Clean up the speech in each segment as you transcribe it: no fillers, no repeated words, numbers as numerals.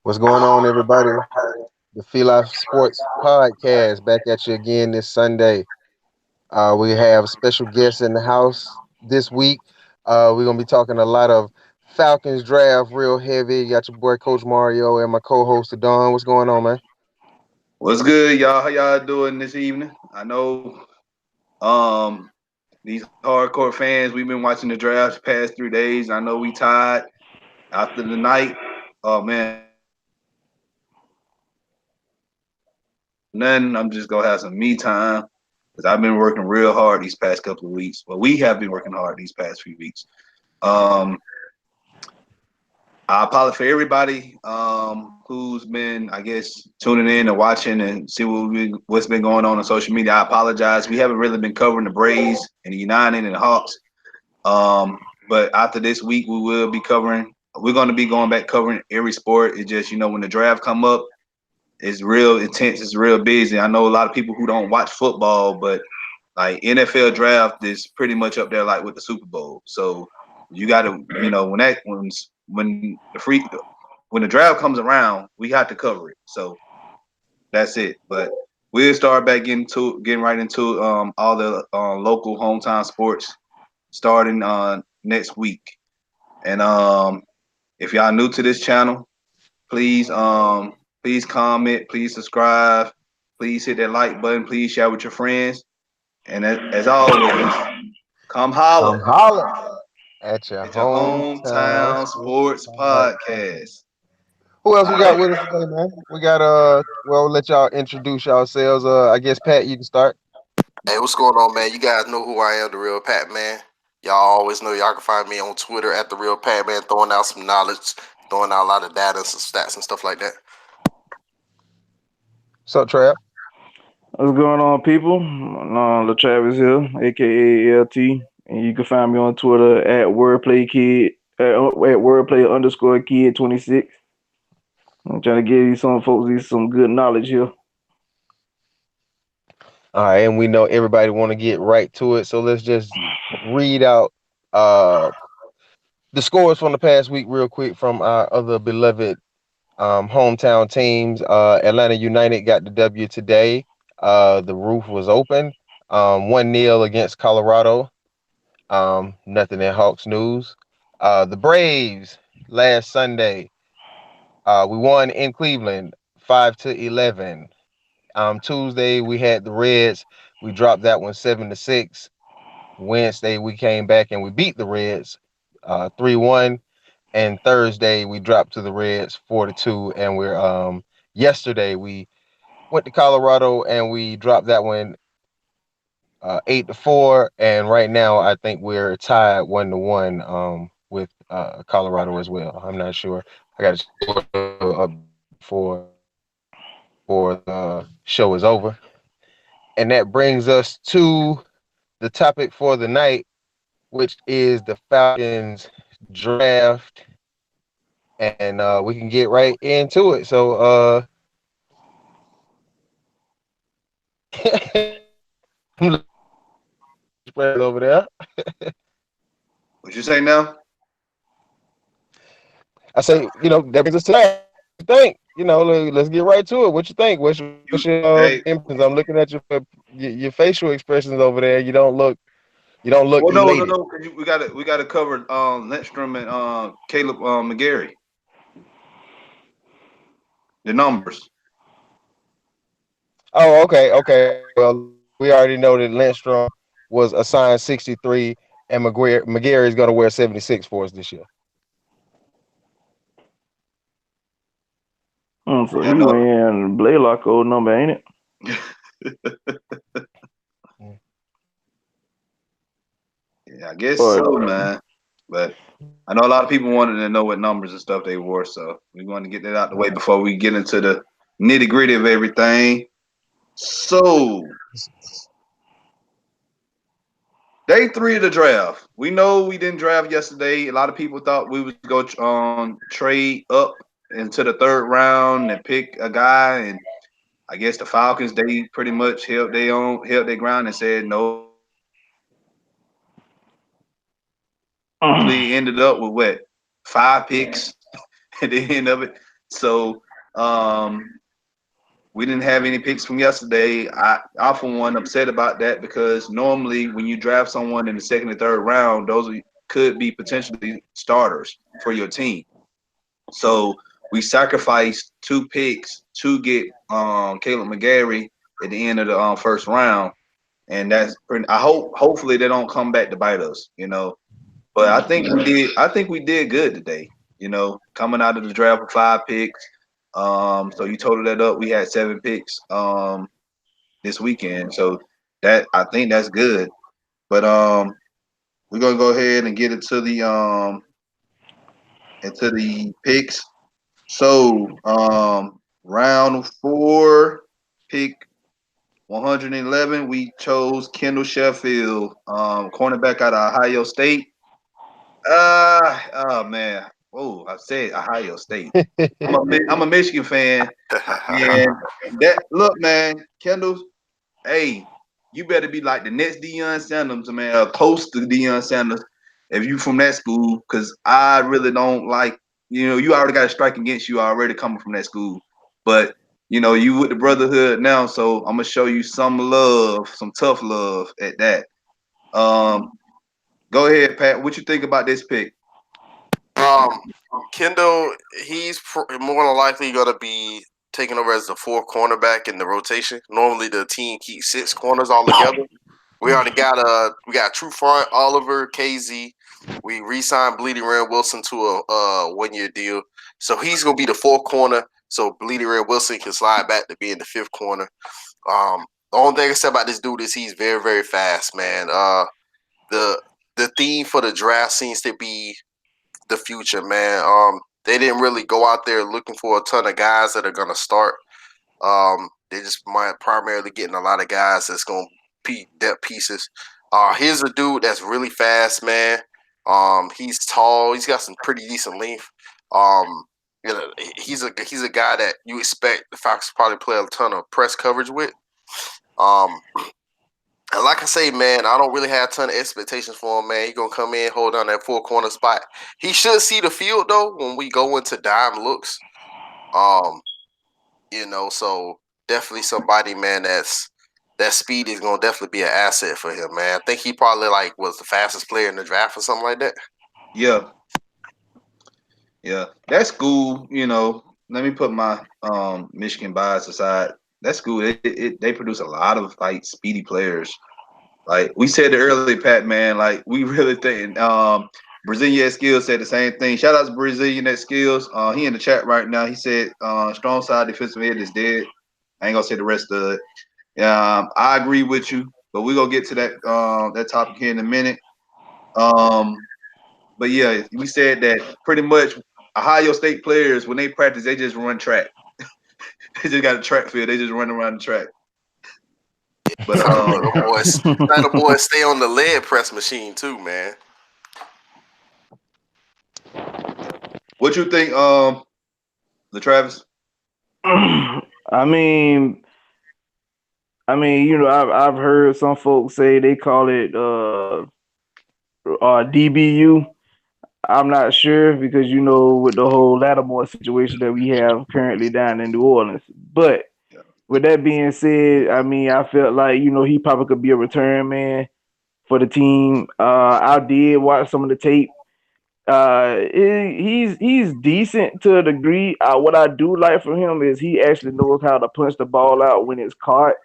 What's going on, everybody? The FILA Sports Podcast back at you again this Sunday. We have special guests in the house this week. We're gonna be talking a lot of Falcons draft, real heavy. You got your boy Coach Mario and my co-host Don. What's going on, man? What's good, y'all? How y'all doing this evening? I know these hardcore fans, we've been watching the drafts past 3 days. I know we tired after the night. Oh man, I'm just gonna have some me time because I've been working real hard these past couple of weeks. Well, we have been working hard these past few weeks. Um, I apologize for everybody who's been, I guess, tuning in and watching and see what's been going on social media. I apologize. We haven't really been covering the Braves and the United and the Hawks. But after this week, we will be covering. We're going to be going back covering every sport. It's just when the draft come up, it's real intense. It's real busy. I know a lot of people who don't watch football, but like NFL draft is pretty much up there like with the Super Bowl. So you got to, when the draft comes around, we have to cover it. So that's it. But we'll start back getting right into all the local hometown sports starting next week. And if y'all new to this channel, please comment, please subscribe, please hit that like button, please share with your friends. And as always, come holla Holla at your at your hometown hometown sports sports podcast. podcast. Who else All we got right. with us today, man? We got well, we'll let y'all introduce yourselves. I guess Pat, you can start. Hey, what's going on, man? You guys know who I am, the real Pat Man. Y'all always know y'all can find me on Twitter at the real Pat Man, throwing out some knowledge, throwing out a lot of data and some stats and stuff like that. What's up, Trav? What's going on, people? Latravis here, aka LT, and you can find me on Twitter at wordplay_kid 26. I'm trying to give you some folks some good knowledge here. All right, and we know everybody want to get right to it, so let's just read out uh the scores from the past week real quick from our other beloved hometown teams. Atlanta United got the W today. The roof was open. 1-0 against Colorado. Nothing in Hawks news. The Braves last Sunday. We won in Cleveland 5-11. Tuesday we had the Reds. We dropped that one 7-6. Wednesday we came back and we beat the Reds 3-1. And Thursday we dropped to the Reds 4-2. And we're yesterday we went to Colorado and we dropped that one 8-4. And right now I think we're tied 1-1 with Colorado as well. I'm not sure. I got to up before the show is over. And that brings us to the topic for the night, which is the Falcons draft. And we can get right into it. So over there. What you say now? I say, that brings us to that. What you think? Let's get right to it. What you think? What's You your hey. impressions? I'm looking at your facial expressions over there. You don't look Well, no, no, elated. no. 'Cause we gotta cover Lindstrom and Caleb McGarry. The numbers. Oh, okay. Well, we already know that Lindstrom was assigned 63, and McGarry is going to wear 76 for us this year. So Yeah, he wearing Blaylock old number, ain't it? yeah, I guess But so, man. But I know a lot of people wanted to know what numbers and stuff they wore, so we want to get that out the way before we get into the nitty gritty of everything. So, day 3 of the draft. We know we didn't draft yesterday. A lot of people thought we would go trade up into the third round and pick a guy, and I guess the Falcons they pretty much held their ground and said no. We actually ended up with what 5 picks at the end of it. So we didn't have any picks from yesterday. I for one upset about that because normally when you draft someone in the second and third round, could be potentially starters for your team. So we sacrificed two picks to get Caleb McGarry at the end of the first round, and I hopefully they don't come back to bite us, you know. But I think we did. I think we did good today. You know, coming out of the draft with 5 picks. So you totaled that up. We had 7 picks this weekend. So that I think that's good. But we're gonna go ahead and get into the picks. So round 4, pick 111, we chose Kendall Sheffield, cornerback out of Ohio State. Oh man. Oh, I said Ohio State. I'm a Michigan fan, and that look, man, Kendall. Hey, you better be like the next Deion Sanders, man, or close to Deion Sanders, if you from that school, because I really don't like. You know, you already got a strike against you already coming from that school, but you know you with the brotherhood now, so I'm gonna show you some love, some tough love at that. Um, Go ahead, Pat. What you think about this pick? Um, Kendall, more than likely going to be taking over as the fourth cornerback in the rotation. Normally, the team keeps 6 corners all together. We got True Front, Oliver, KZ. We re-signed Bleedy Red Wilson to a 1-year deal, so he's gonna be the fourth corner. So Bleedy Red Wilson can slide back to being the fifth corner. The only thing I say about this dude is he's very very fast, man. The the theme for the draft seems to be the future, man. They didn't really go out there looking for a ton of guys that are gonna start. They just might primarily getting a lot of guys that's gonna be depth pieces. Here's a dude that's really fast, man. He's tall. He's got some pretty decent length. Um, he's a guy that you expect the Falcons probably play a ton of press coverage with. Um, and like I say, man, I don't really have a ton of expectations for him, man. He gonna come in, hold down that four corner spot. He should see the field though when we go into dime looks. Um, so definitely somebody, man, that speed is gonna definitely be an asset for him, man. I think he probably like was the fastest player in the draft or something like that. Yeah, yeah, that's cool. You know, let me put my Michigan bias aside. That's cool. They produce a lot of like speedy players. Like we said it earlier, Pat, man. Like we really think Brazilian Skills said the same thing. Shout out to Brazilian at Skills. He in the chat right now. He said strong side defensive end is dead. I ain't gonna say the rest of it. I agree with you, but we're gonna get to that topic here in a minute. Um, but yeah, we said that pretty much Ohio State players when they practice, they just run track. They just got a track field. They just run around the track. But Try to let them boys, try the boys stay on the lead press machine too, man. what you think, Latravis? I mean, I've heard some folks say they call it DBU. I'm not sure because with the whole Lattimore situation that we have currently down in New Orleans. But Yeah. with that being said, I mean, I felt like he probably could be a return man for the team. I did watch some of the tape. He's decent to a degree. What I do like from him is he actually knows how to punch the ball out when it's caught.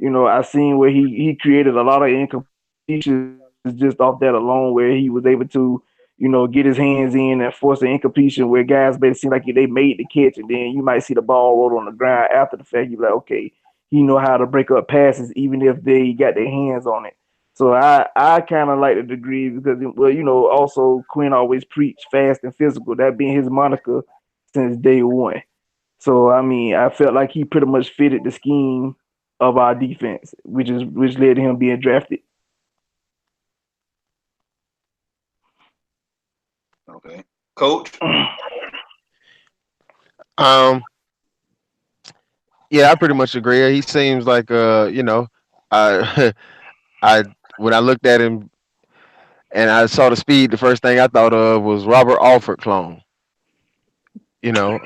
I seen where he created a lot of incompletions just off that alone, where he was able to, get his hands in and force an incompletion where guys made it seem like they made the catch, and then you might see the ball roll on the ground after the fact. You're like, okay, he know how to break up passes even if they got their hands on it. So I kind of like the degree because also Quinn always preached fast and physical, that being his moniker since day one. So I mean, I felt like he pretty much fitted the scheme of our defense, which led to him being drafted. Okay, Coach. Um, yeah, I pretty much agree. He seems like I I when I looked at him and I saw the speed, the first thing I thought of was Robert Alford clone. You know,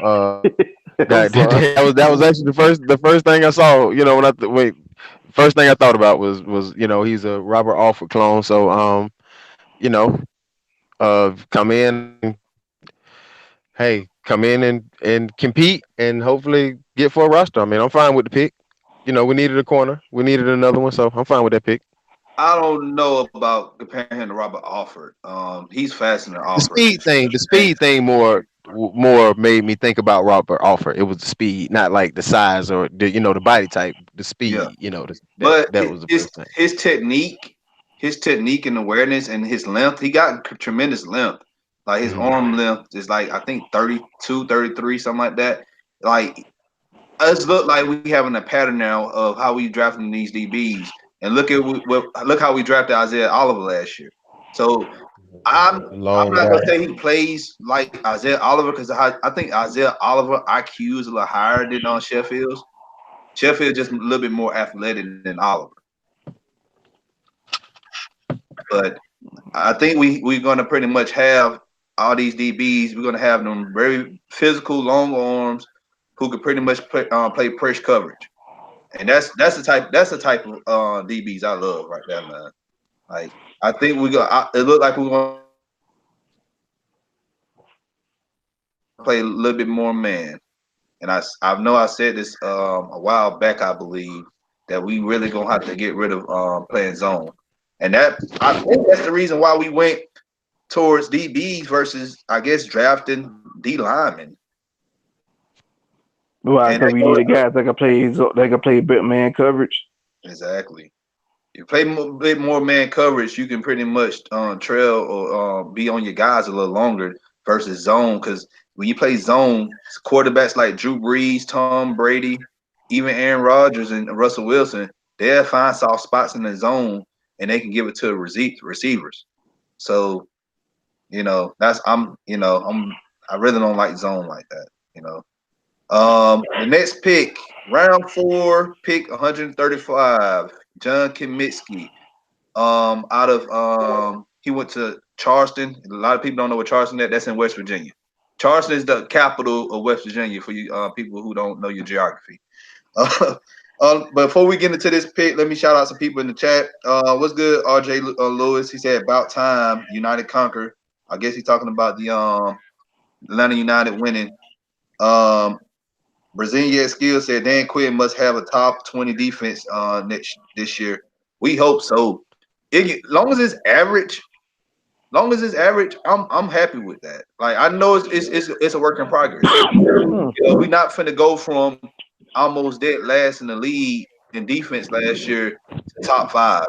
I'm that sorry. that was actually the first thing I saw. You know, when wait, first thing I thought about was he's a Robert Alford clone. So you know, come in and hey, come in and compete and hopefully get for a roster. I mean, I'm fine with the pick. We needed a corner. We needed another one, so I'm fine with that pick. I don't know about comparing him to Robert Alford. He's faster than The Alford. speed thing, the And speed thing more made me think about Robert Alford. It was the speed, not like the size or the body type. The yeah, speed, that but that was the his first thing. his technique, his technique and awareness and his length, he got tremendous length. Like his Hmm. arm length is like I think 32, 33, something like that. Like us look like we having a pattern now of how we drafting these DBs, and look how we drafted Isaiah Oliver last year. So I'm Long not gonna guy. say he plays like Isaiah Oliver because I think Isaiah Oliver IQ is a little higher than on Sheffield's. Sheffield just a little bit more athletic than Oliver, but I think we're gonna pretty much have all these DBs. We're gonna have them very physical, long arms who could pretty much play press coverage. And that's the type of DBs I love right there, man. Like I think it looked like we're gonna play a little bit more man. And I know I said this a while back, I believe, that we really gonna have to get rid of playing zone. And that I think that's the reason why we went towards DBs versus I guess drafting D linemen. Why? And Because we needed guys that can play bit man coverage. exactly. You play a bit more man coverage, you can pretty much trail or be on your guys a little longer versus zone. Because when you play zone, quarterbacks like Drew Brees, Tom Brady, even Aaron Rodgers and Russell Wilson, they'll find soft spots in the zone and they can give it to receivers. So that's I really don't like zone like that. You know, the next pick, round 4, pick 135, John Kaminsky. Out of he went to Charleston. A lot of people don't know what Charleston is. That's in West Virginia. Charleston is the capital of West Virginia for you people who don't know your geography. But before we get into this pick, let me shout out some people in the chat. What's good, RJ Lewis? He said about time United conquer. I guess he's talking about the Atlanta United winning. Um, Brazilian Skill said Dan Quinn must have a top 20 defense this year. We hope so. Long as it's average, I'm happy with that. Like I know it's a work in progress. We're not finna go from almost dead last in the league in defense last year to top 5.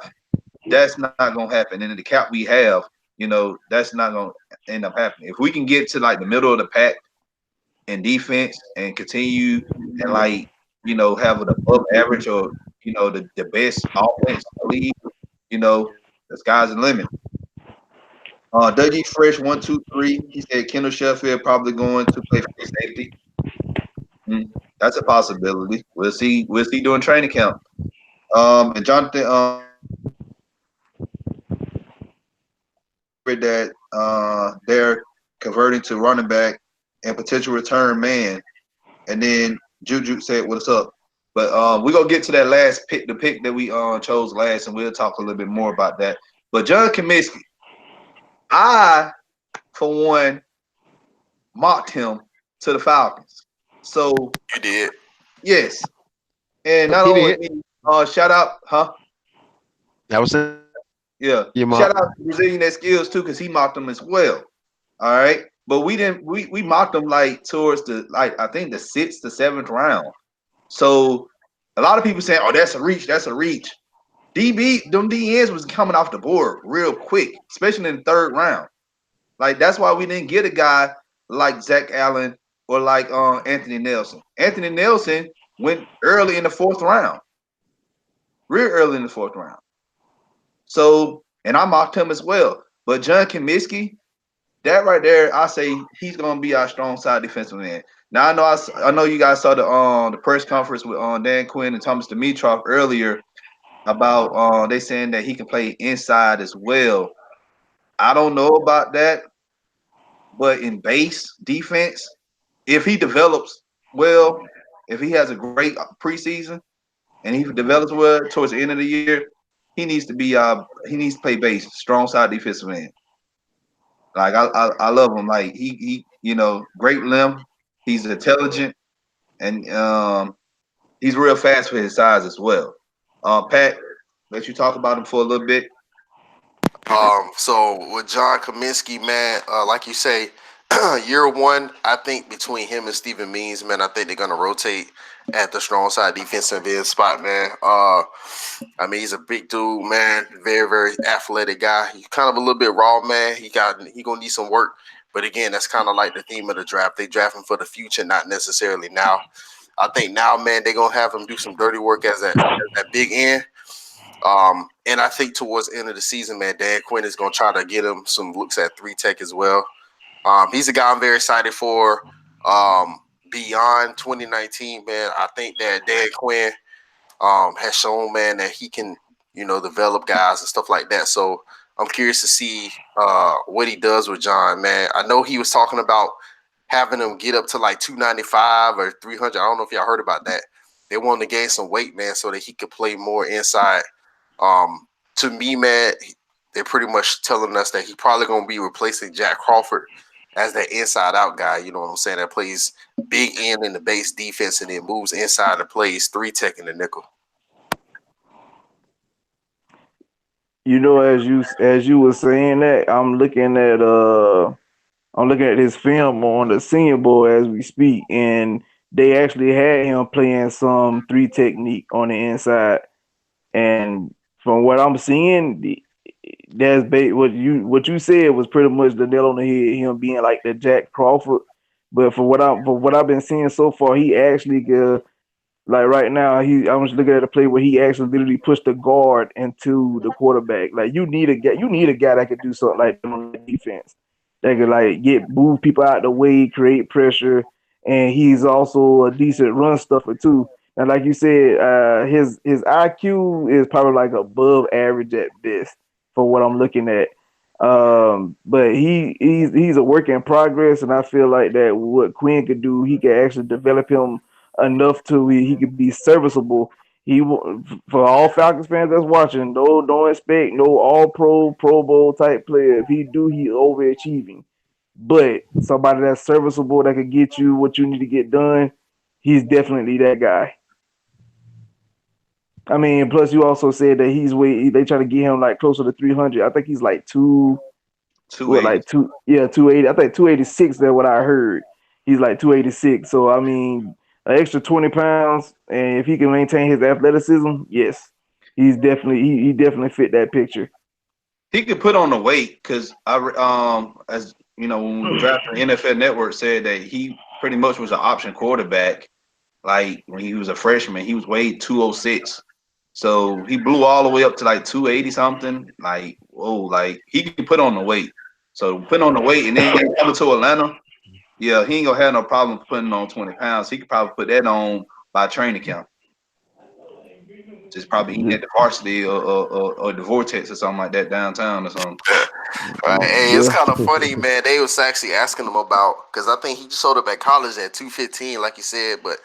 That's not gonna happen. And the cap we have, that's not gonna end up happening. If we can get to like the middle of the pack in defense and continue and have an above average or the best offense in the league, the sky's the limit. Dougie Fresh 123. He said Kendall Sheffield probably going to play free safety. That's a possibility. We'll see. We'll see during training camp. And Jonathan, that they're converting to running back and potential return man. And then Juju said, "What's up?" But we're gonna get to that last pick, the pick that we chose last, and we'll talk a little bit more about that. But John Kaminsky, I for one mocked him to the Falcons. So You did. yes, and not He only did. me, shout out, huh? I was saying Yeah, your shout mom. out to Brazilian that skills too, because he mocked him as well. All right, but we didn't. We mocked him like towards the I think the 6th to 7th round. So a lot of people saying, "Oh, that's a reach. That's a reach." Them DNs was coming off the board real quick, especially in the 3rd round. Like that's why we didn't get a guy like Zach Allen or like Anthony Nelson. Anthony Nelson went early in the 4th round, real early in the 4th round. So, and I mocked him as well. But John Kaminsky, that right there, I say he's gonna be our strong side defensive end. Now I know you guys saw the press conference with Dan Quinn and Thomas Dimitroff earlier about they saying that he can play inside as well. I don't know about that, but in base defense, if he develops well, if he has a great preseason and he develops well towards the end of the year, he needs to play base, strong side defensive end. Like I love him. Like great limb. He's intelligent and he's real fast for his size as well. Pat, let you talk about him for a little bit. So with John Kaminsky, man, like you say, year one, I think between him and Steven Means, man, I think they're gonna rotate at the strong side defensive end spot, man. I mean, he's a big dude, man, very, very athletic guy. He's kind of a little bit raw, man. He gonna need some work, but again, that's kind of like the theme of the draft. They draft him for the future, not necessarily now. I think now, man, they're gonna have him do some dirty work as that big end. And I think towards the end of the season, man, Dan Quinn is going to try to get him some looks at 3 tech as well. He's a guy I'm very excited for. Beyond 2019, man, I think that Dan Quinn has shown, man, that he can, develop guys and stuff like that. So I'm curious to see what he does with John, man. I know he was talking about having him get up to like 295 or 300. I don't know if y'all heard about that. They wanted to gain some weight, man, so that he could play more inside. To me, man, they're pretty much telling us that he probably going to be replacing Jack Crawford as that inside out guy. You know what I'm saying? That plays big end in the base defense and then moves inside and plays 3 tech in the nickel. As you were saying that, I'm looking at his film on the Senior Bowl as we speak, and they actually had him playing some 3 technique on the inside. And from what I'm seeing, what you said was pretty much the nail on the head. Him being like the Jack Crawford, but for what I've been seeing so far, he actually like right now, I'm just looking at a play where he actually literally pushed the guard into the quarterback. Like you need a guy that could do something like that on the defense. That could like move people out the way, create pressure, and he's also a decent run stuffer too. And like you said, his IQ is probably like above average at best for what I'm looking at. But he's a work in progress, and I feel like that what Quinn could do, he could actually develop him enough to he could be serviceable. For all Falcons fans that's watching, don't expect no All Pro Bowl type player. If he do, he overachieving. But somebody that's serviceable that could get you what you need to get done, he's definitely that guy. I mean, plus you also said that they try to get him like closer to 300. I think he's like Two eighty. 280. I think 286. That's what I heard. He's like 286. So I mean, an extra 20 pounds, and if he can maintain his athleticism, yes, he definitely fit that picture. He could put on the weight because as you know, when we drafted NFL Network said that he pretty much was an option quarterback. Like when he was a freshman, he was weighed 206. So he blew all the way up to like 280 something. Like, whoa, like he can put on the weight. So putting on the weight and then coming to Atlanta, yeah, he ain't gonna have no problem putting on 20 pounds. He could probably put that on by training camp. Just probably eating at the varsity or the vortex or something like that downtown or something. Right. Hey, it's kind of funny, man. They was actually asking him about because I think he showed up at college at 215, like you said, but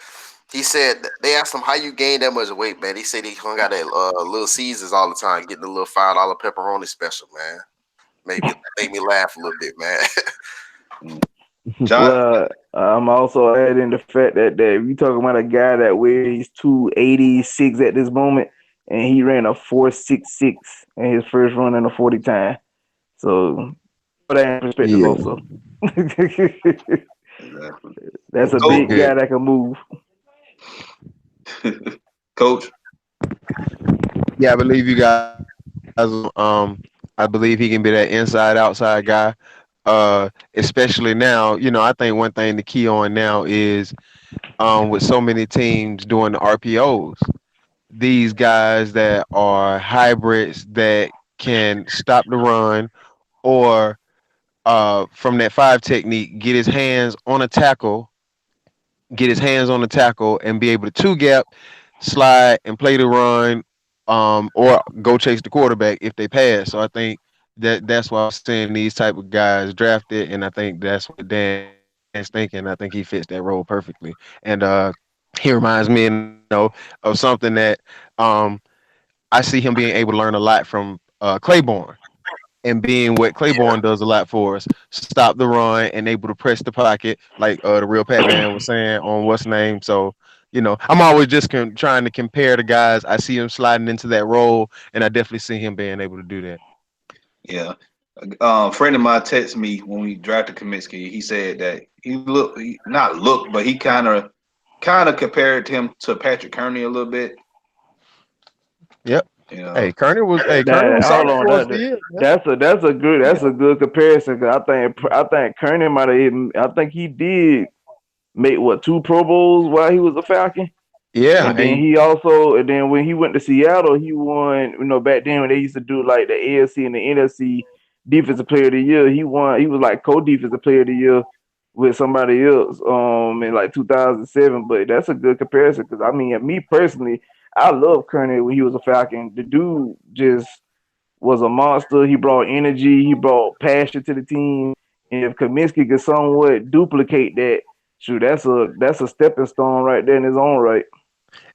he said they asked him how you gained that much weight, man. He said he hung out at Little Caesars all the time, getting a little $5 pepperoni special, man. Made me laugh a little bit, man. John, Well, I'm also adding the fact that we talking about a guy that weighs 286 at this moment, and he ran a 466 in his first run in a 40 time. So put that in perspective, Yeah. also. exactly. That's a Coach, big guy that can move. Coach. Yeah, I believe you guys. I believe he can be that inside outside guy. Especially now, I think one thing to key on now is with so many teams doing the RPOs, these guys that are hybrids that can stop the run or from that 5 technique, get his hands on the tackle and be able to 2 gap, slide and play the run, or go chase the quarterback if they pass. So I think that's why I'm seeing these type of guys drafted, and I think that's what Dan advanced thinking. I think he fits that role perfectly. And he reminds me, of something that um I see him being able to learn a lot from Claiborne, and being what Claiborne does a lot for us, stop the run and able to press the pocket, like the real Pat Man was saying on what's name. So, I'm always just trying to compare the guys. I see him sliding into that role, and I definitely see him being able to do that. Yeah. A friend of mine texted me when we drafted Kaminsky. He said that not look, but he kind of compared him to Patrick Kearney a little bit. Yep. You know, Kearney was Hold solid on, for us for years. Man. that's a good comparison. Cause I think Kearney might have. I think he did make what 2 Pro Bowls while he was a Falcon. Yeah, And then and then when he went to Seattle, he won. Back then when they used to do like the AFC and the NFC Defensive Player of the Year, he won. He was like co-defensive player of the year with somebody else in like 2007. But that's a good comparison because I mean, me personally, I love Kearney when he was a Falcon. The dude just was a monster. He brought energy. He brought passion to the team. And if Kaminsky could somewhat duplicate that, shoot, that's a stepping stone right there in his own right.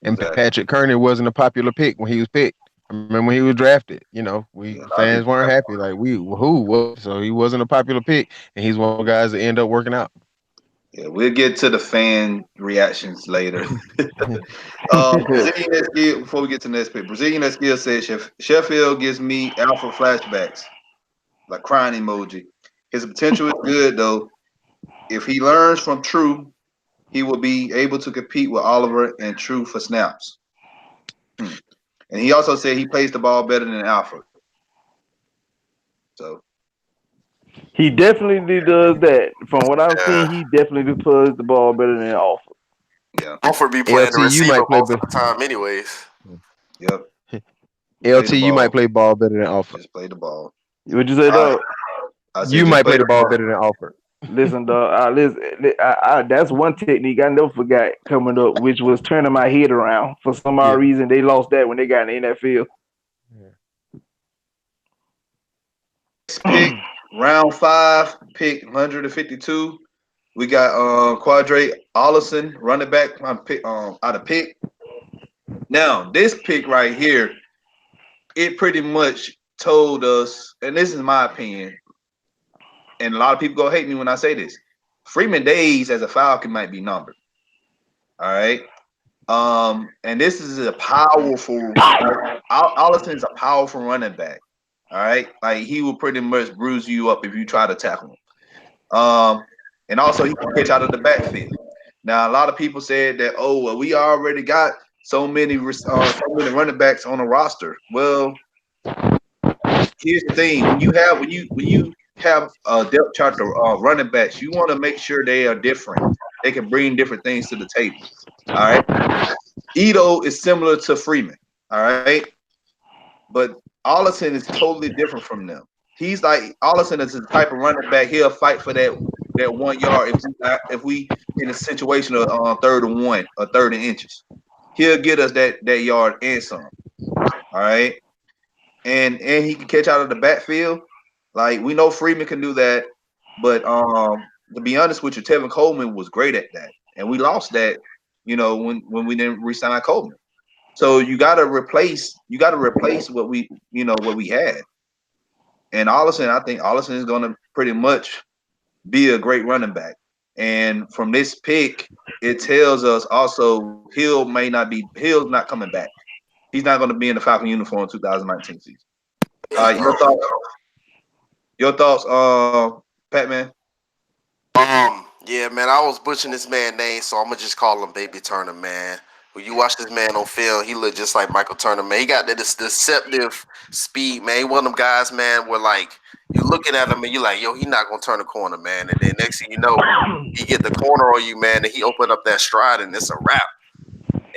and exactly. Patrick Kearney wasn't a popular pick when he was picked. I remember when he was drafted. We Yeah, a lot of fans people. weren't happy. Like we who what? So he wasn't a popular pick, and he's one of the guys that end up working out. Yeah, we'll get to the fan reactions later. Brazilian skill. Before we get to the next pick, Brazilian skill says Sheffield gives me alpha flashbacks, like crying emoji. His potential is good though. If he learns from True, he will be able to compete with Oliver and True for snaps. Hmm. And he also said he plays the ball better than Alfred. So He definitely does that. From what I've Yeah. seen, he definitely plays the ball better than Alford. yeah, Alford be playing the LT, you receiver might play, most of the time, anyways. yep. Play the LT, you might ball. play ball better than Alford. Just play the ball. What'd you say, All right. dog? I said You just might play play the the ball ball. better than Alford. Listen, dog. That's one technique I never forgot coming up, which was turning my head around. For some odd Yeah. reason, they lost that when they got in the NFL. Pick round 5, pick 152. We got Quadre Allison, running back out of pick. Now, this pick right here, it pretty much told us, and this is my opinion, and a lot of people go hate me when I say this. Freeman days as a Falcon might be numbered. All right. And this is a powerful. Allison is a powerful running back. All right, like he will pretty much bruise you up if you try to tackle him. And also he can catch out of the backfield. Now a lot of people said that, oh well, we already got so many running backs on the roster. Well, here's the thing: when you have a depth chart of running backs, you want to make sure they are different. They can bring different things to the table. All right. Ito is similar to Freeman. All right. But Allison is totally different from them. He's like Allison is the type of running back. He'll fight for that 1 yard if we in a situation of 3rd and 1 or 3rd and inches. He'll get us that yard and some. All right. And he can catch out of the backfield. Like we know Freeman can do that, but to be honest with you, Tevin Coleman was great at that, and we lost that. When we didn't resign Coleman. So you gotta replace what we had. And I think Allison is gonna pretty much be a great running back. And from this pick, it tells us also Hill's not coming back. He's not gonna be in the Falcon uniform in 2019 season. Your thoughts, Pat. Yeah, man, I was butchering this man's name, so I'm gonna just call him Baby Turner, man. When you watch this man on film, he look just like Michael Turner, man. He got this deceptive speed, man. He one of them guys, man, where like you looking at him and you like, yo, he not gonna turn the corner, man. And then next thing you know, he get the corner on you, man, and he open up that stride and it's a wrap.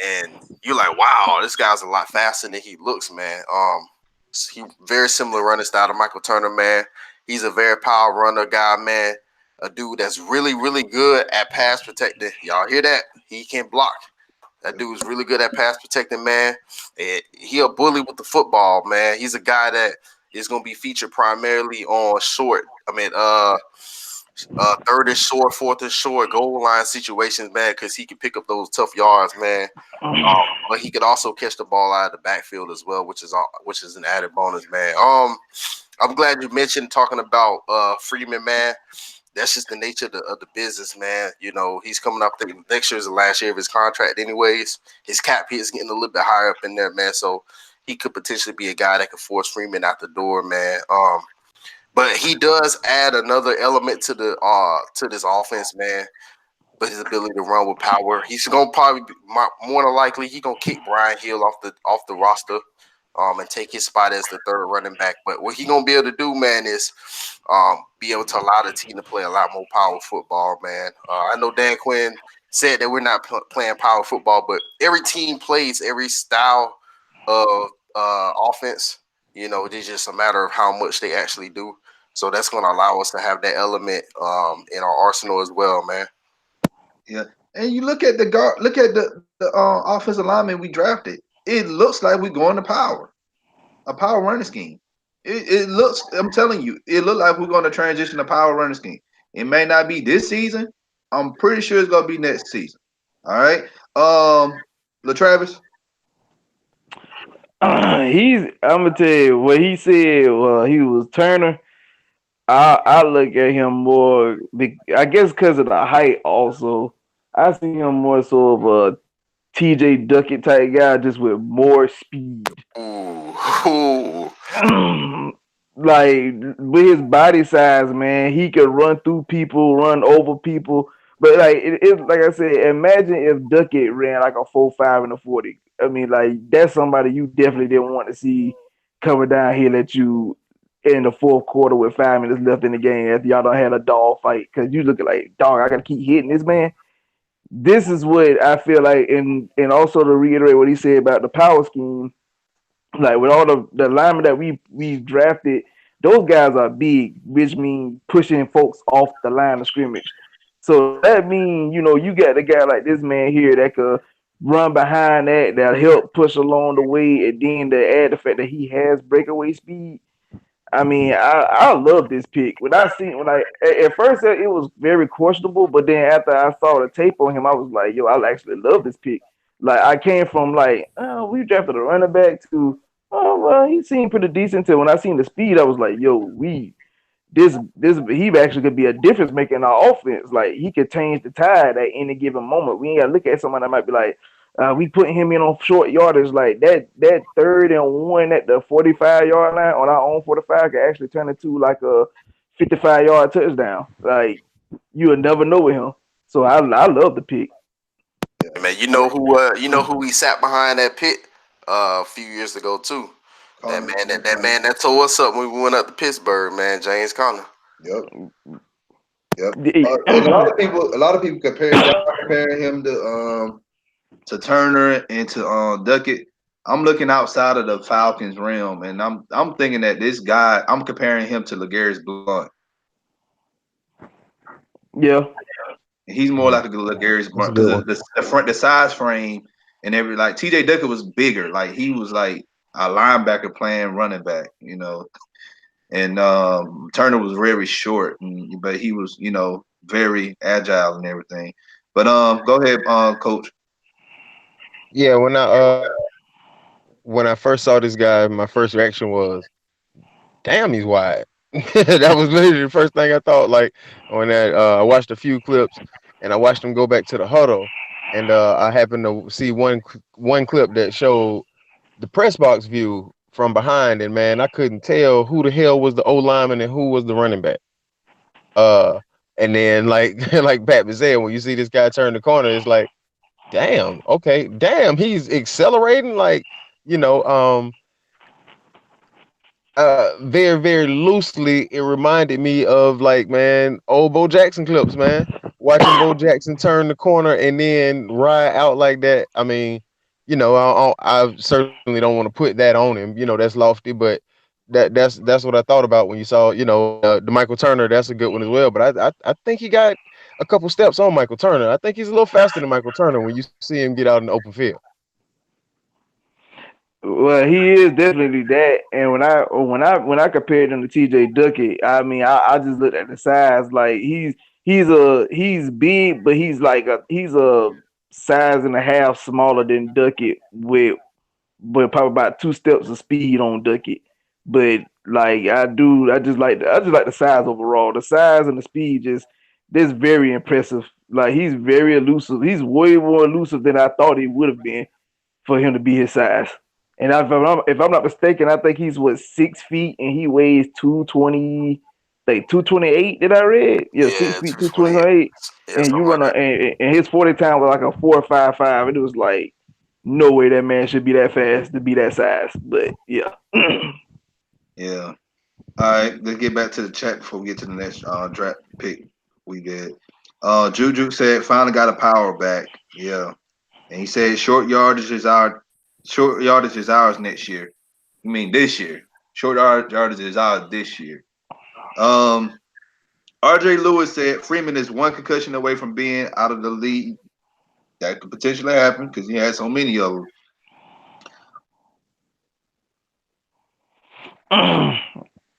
And you're like, wow, this guy's a lot faster than he looks, man. He very similar running style to Michael Turner, man. He's a very power runner guy, man. A dude that's really, really good at pass protecting. Y'all hear that? He can block. That dude's really good at pass protecting, man. And he a bully with the football, man. He's a guy that is gonna be featured primarily on third and short, fourth and short, goal line situations, man, because he can pick up those tough yards, man. But he could also catch the ball out of the backfield as well, which is an added bonus, man. I'm glad you mentioned talking about Freeman, man. That's just the nature of the business, man. You know, he's coming up. Next year is the last year of his contract, anyways. His cap hit is getting a little bit higher up in there, man. So he could potentially be a guy that could force Freeman out the door, man. But he does add another element to this offense, man. But his ability to run with power, he's gonna probably be, more than likely he gonna kick Brian Hill off the roster, and take his spot as the third running back. But what he gonna be able to do, man, is be able to allow the team to play a lot more power football, man. I know Dan Quinn said that we're not playing power football, but every team plays every style of offense. You know, it's just a matter of how much they actually do. So that's going to allow us to have that element in our arsenal as well, man. Yeah, and you look at the guard, look at the offensive lineman we drafted. It looks like we're going to power, a power running scheme. It looks. I'm telling you, it looks like we're going to transition to power running scheme. It may not be this season. I'm pretty sure it's going to be next season. All right, Latravis. I'm gonna tell you what he said. He was Turner. I look at him more. I guess because of the height. Also, I see him more so of a TJ Duckett type guy, just with more speed. Ooh. Like with his body size, man, he could run through people, run over people. But like it's like I said, imagine if Duckett ran like a 4.5 and a 40. I mean, like that's somebody you definitely didn't want to see coming down here at you in the fourth quarter with 5 minutes left in the game after y'all done had a dog fight because you looking like dog. I gotta keep hitting this man. This is what I feel like, and also to reiterate what he said about the power scheme, like with all the linemen that we drafted, those guys are big, which means pushing folks off the line of scrimmage. So that means you got a guy like this man here that could run behind that help push along the way, and then to add the fact that he has breakaway speed. I mean, I love this pick. When I at first it was very questionable, but then after I saw the tape on him, I was like, yo, I actually love this pick. Like I came from like, oh, we drafted a running back to, oh well, he seemed pretty decent. Till when I seen the speed, I was like, yo, this he actually could be a difference maker in our offense. Like he could change the tide at any given moment. We ain't gotta look at someone that might be like, we putting him in on short yardage like that 3rd and 1 at the 45-yard line on our own 45 could actually turn into like a 55-yard touchdown. Like you would never know with him. So I love the pick. Yeah, man, you know who we sat behind that pit a few years ago too. That man that told us up when we went up to Pittsburgh, man, James Conner. Yep. Yep. And a lot of people comparing him to Turner and to Duckett. I'm looking outside of the Falcons realm, and I'm thinking that this guy, I'm comparing him to LeGarrette Blount. Yeah. He's more like a LeGarrette Blount because the size frame and like TJ Duckett was bigger, like he was like a linebacker playing running back, and Turner was very short, but he was very agile and everything. But go ahead, Coach. Yeah, when I first saw this guy, my first reaction was, "Damn, he's wide." That was literally the first thing I thought. Like when I watched a few clips, and I watched him go back to the huddle, and I happened to see one clip that showed the press box view from behind, and man, I couldn't tell who the hell was the O lineman and who was the running back. Uh, and then like like Pat was saying, when you see this guy turn the corner, it's like, damn, okay, damn, he's accelerating like, you know, very, very loosely, it reminded me of like, man, old Bo Jackson clips, man. Watching Bo Jackson turn the corner and then ride out like that. I mean, I certainly don't want to put that on him. That's lofty, but that's what I thought about when you saw, the Michael Turner. That's a good one as well. But I think he got a couple steps on Michael Turner. I think he's a little faster than Michael Turner when you see him get out in the open field. Well, he is definitely that. And when I compared him to TJ Duckett, I mean, I just looked at the size. Like he's big, but he's a size and a half smaller than Duckett with but probably about 2 steps of speed on Duckett. But like I just like the size overall. The size and the speed just very impressive. Like he's very elusive. He's way more elusive than I thought he would have been for him to be his size. And if I'm not mistaken, I think he's 6 feet and he weighs 220, like 228. Did I read? Yeah, six Yeah, feet 228. 228. Yeah, And you something like run a that. and his 40 time was like a 4.55, and it was like no way that man should be that fast to be that size. But yeah. Yeah. All right, let's get back to the chat before we get to the next draft pick we did. Juju said finally got a power back. Yeah. And he said short yardage is ours next year. I mean this year. Yardage is ours this year. Um RJ Lewis said Freeman is one concussion away from being out of the league. That could potentially happen because he had so many of them.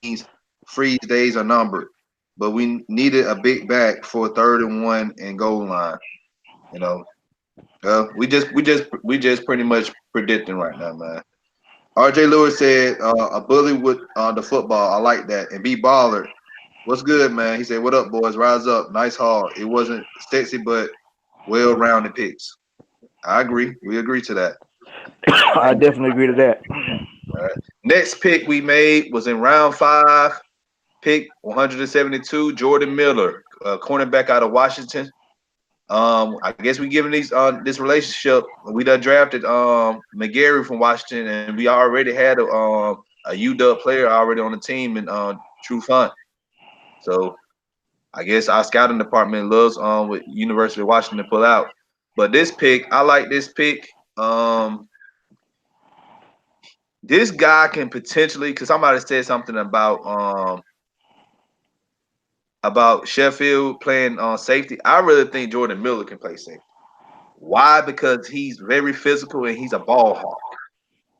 Means freeze days are numbered, but we needed a big back for 3rd and 1 and goal line. You know, we just pretty much predicting right now, man. RJ Lewis said a bully with the football. I like that. And be baller. What's good, man? He said, "What up, boys? Rise up. Nice haul. It wasn't sexy, but well-rounded picks." I agree. We agree to that. I definitely agree to that. All right. Next pick we made was in round 5. Pick 172, Jordan Miller, cornerback out of Washington. I guess we giving these this relationship. We done drafted McGarry from Washington, and we already had a UW player already on the team in True Fun. So I guess our scouting department loves with University of Washington to pull out. But this pick, I like this pick. This guy can potentially, because somebody said something about Sheffield playing on safety. I really think Jordan Miller can play safety. Why? Because he's very physical and he's a ball hawk.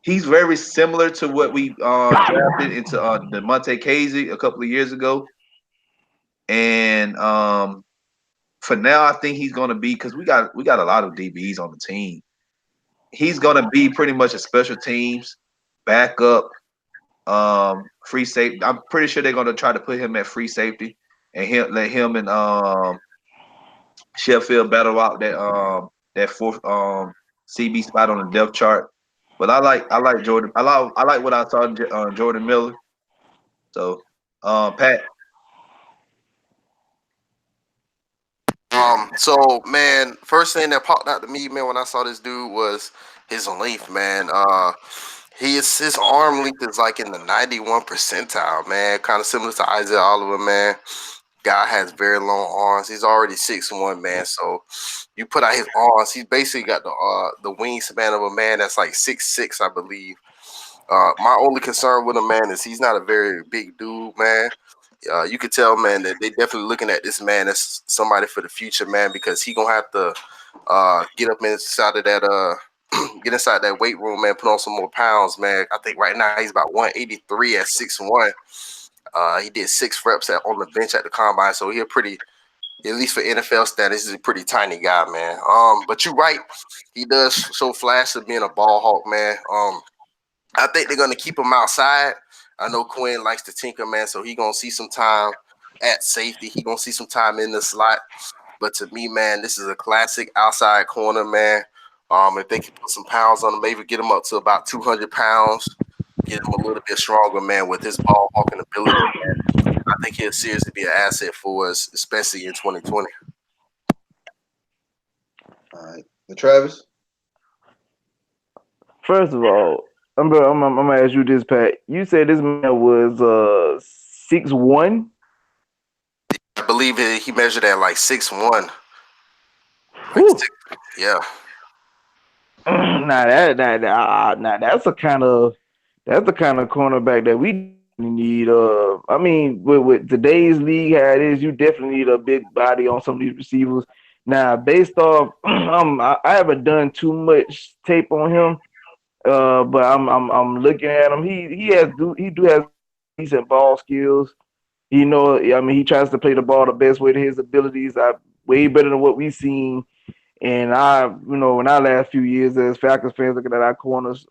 He's very similar to what we drafted into the Monte Casey a couple of years ago. And for now, I think he's going to be because we got a lot of DBs on the team. He's going to be pretty much a special teams backup, free safety. I'm pretty sure they're going to try to put him at free safety and let him and Sheffield battle out that fourth CB spot on the depth chart. But I like Jordan. I like what I saw in Jordan Miller. So Pat. So man, first thing that popped out to me, man, when I saw this dude was his length, man. His arm length is like in the 91 percentile, man. Kind of similar to Isaiah Oliver, man. Guy has very long arms. He's already 6'1", man. So you put out his arms, he's basically got the wingspan of a man that's like 6'6", I believe. My only concern with him, man, is he's not a very big dude, man. You could tell, man, that they definitely looking at this man as somebody for the future, man, because he gonna have to get up inside of that get inside that weight room, man, put on some more pounds, man. I think right now he's about 183 at 6'1". He did 6 reps on the bench at the combine, so he's pretty, at least for NFL status, he's a pretty tiny guy, man. But you're right, he does show flash of being a ball hawk, man. I think they're gonna keep him outside. I know Quinn likes to tinker, man, so he gonna see some time at safety. He gonna see some time in the slot. But to me, man, this is a classic outside corner, man. If they can put some pounds on him, maybe get him up to about 200 pounds, get him a little bit stronger, man, with his ball hawking ability, man. I think he'll seriously be an asset for us, especially in 2020. All right, Travis. First of all, I'm gonna ask you this, Pat. You said this man was 6'1". I believe he measured at like 6'1". Like Whew. yeah. Now that's the kind of cornerback that we need. I mean, with today's league how it is, you definitely need a big body on some of these receivers. Now, based off, I haven't done too much tape on him. But I'm looking at him. He do has decent ball skills. He know. I mean, he tries to play the ball the best way to his abilities. Way better than what we've seen. And in our last few years as Falcons fans looking at our corners,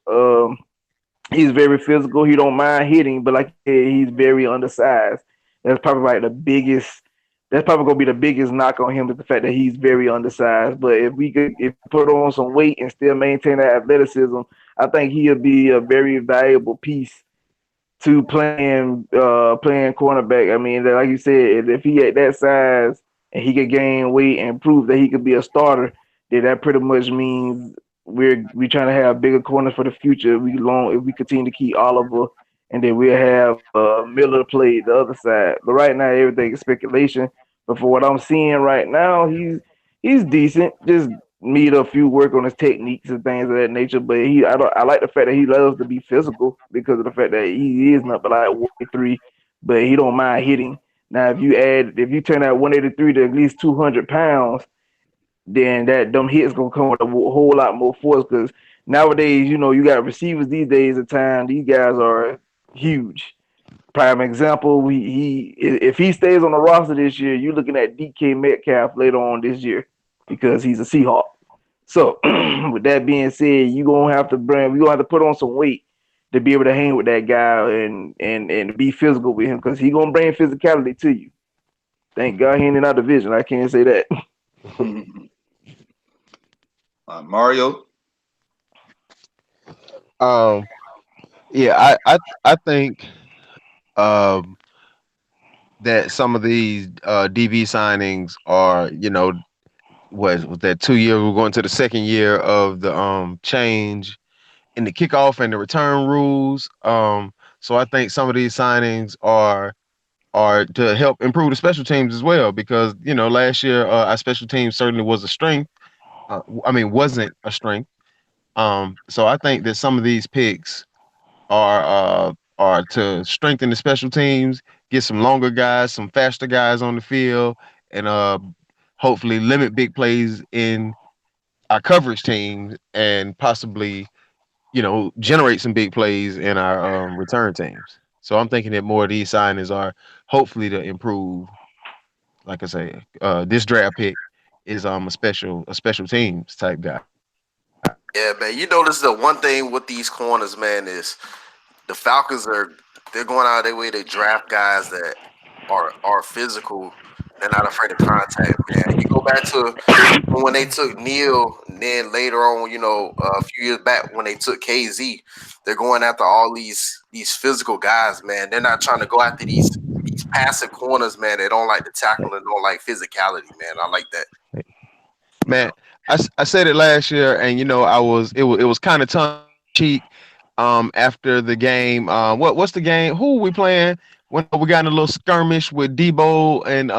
he's very physical. He don't mind hitting, but like you said, he's very undersized. That's probably like the biggest. That's probably gonna be the biggest knock on him is the fact that he's very undersized. But if he put on some weight and still maintain that athleticism, I think he'll be a very valuable piece to playing cornerback. I mean, like you said, if he at that size and he could gain weight and prove that he could be a starter, then that pretty much means we trying to have bigger corners for the future. If we continue to keep Oliver, and then we'll have Miller play the other side. But right now, everything is speculation. But for what I'm seeing right now, he's decent. Just need a few work on his techniques and things of that nature. But I like the fact that he loves to be physical because of the fact that he is not but like 183, but he don't mind hitting. Now, if you turn that 183 to at least 200 pounds, then that them hits gonna come with a whole lot more force. Because nowadays, you got receivers these days. At time, these guys are huge. Prime example, if he stays on the roster this year, you're looking at DK Metcalf later on this year because he's a Seahawk. So, with that being said, we gonna have to put on some weight to be able to hang with that guy and be physical with him because he gonna bring physicality to you. Thank God he ain't in our division. I can't say that. Mario. Um, yeah, I think um that some of these DB signings are, was that 2 year we're going to the second year of the change in the kickoff and the return rules. So I think some of these signings are to help improve the special teams as well because last year our special teams certainly was a strength. I mean, wasn't a strength. So I think that some of these picks are to strengthen the special teams, get some longer guys, some faster guys on the field, and hopefully limit big plays in our coverage teams and possibly generate some big plays in our return teams. So I'm thinking that more of these signings are hopefully to improve. Like I say, this draft pick is a special teams type guy. Yeah, man. You notice the one thing with these corners, man, is the Falcons they're going out of their way to draft guys that are physical. They're not afraid of contact, man. You go back to even when they took Neil, and then later on, a few years back when they took KZ, they're going after all these physical guys, man. They're not trying to go after these passive corners, man. They don't like the tackle and don't like physicality, man. I like that. Man, I said it last year, and it was kind of tongue cheek. After the game, what's the game? Who we playing? When we got in a little skirmish with Debo and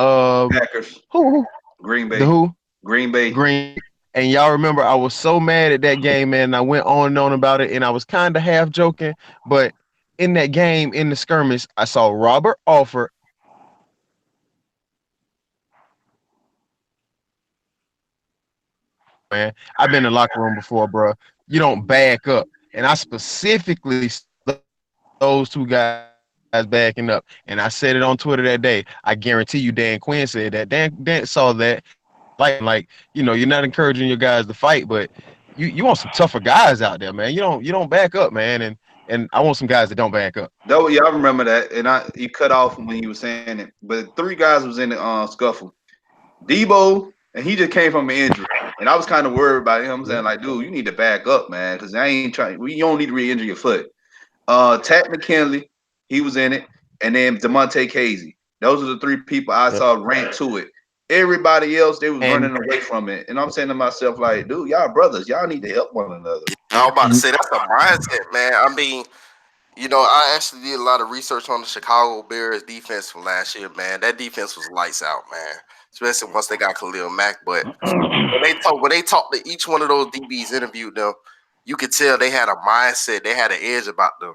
Packers. who Green the Bay. who Green Bay. Green. And y'all remember I was so mad at that game, man. And I went on and on about it, and I was kind of half joking, but in that game, in the skirmish, I saw Robert Alford. Man, I've been in the locker room before, bro. You don't back up, and I specifically those two guys backing up, and I said it on Twitter that day. I guarantee you, Dan Quinn said that. Dan saw that. Like you're not encouraging your guys to fight, but you want some tougher guys out there, man. You don't back up, man, and I want some guys that don't back up. Though, yeah, I remember that, and you cut off when you were saying it. But three guys was in the scuffle. Debo, and he just came from an injury, and I was kind of worried about him. I'm Yeah. saying like, dude, you need to back up, man, because I ain't trying. You don't need to re-injure your foot. Tat McKinley, he was in it, and then Demonte Casey. Those are the three people I Yep. saw rant to it. Everybody else, they was And running away from it, and I'm saying to myself like, dude, y'all brothers, y'all need to help one another. I was about to and say that's a mindset, man. I mean, I actually did a lot of research on the Chicago Bears defense from last year, man. That defense was lights out, man. Especially once they got Khalil Mack. But when they talked to each one of those DBs, interviewed them, you could tell they had a mindset, they had an edge about them.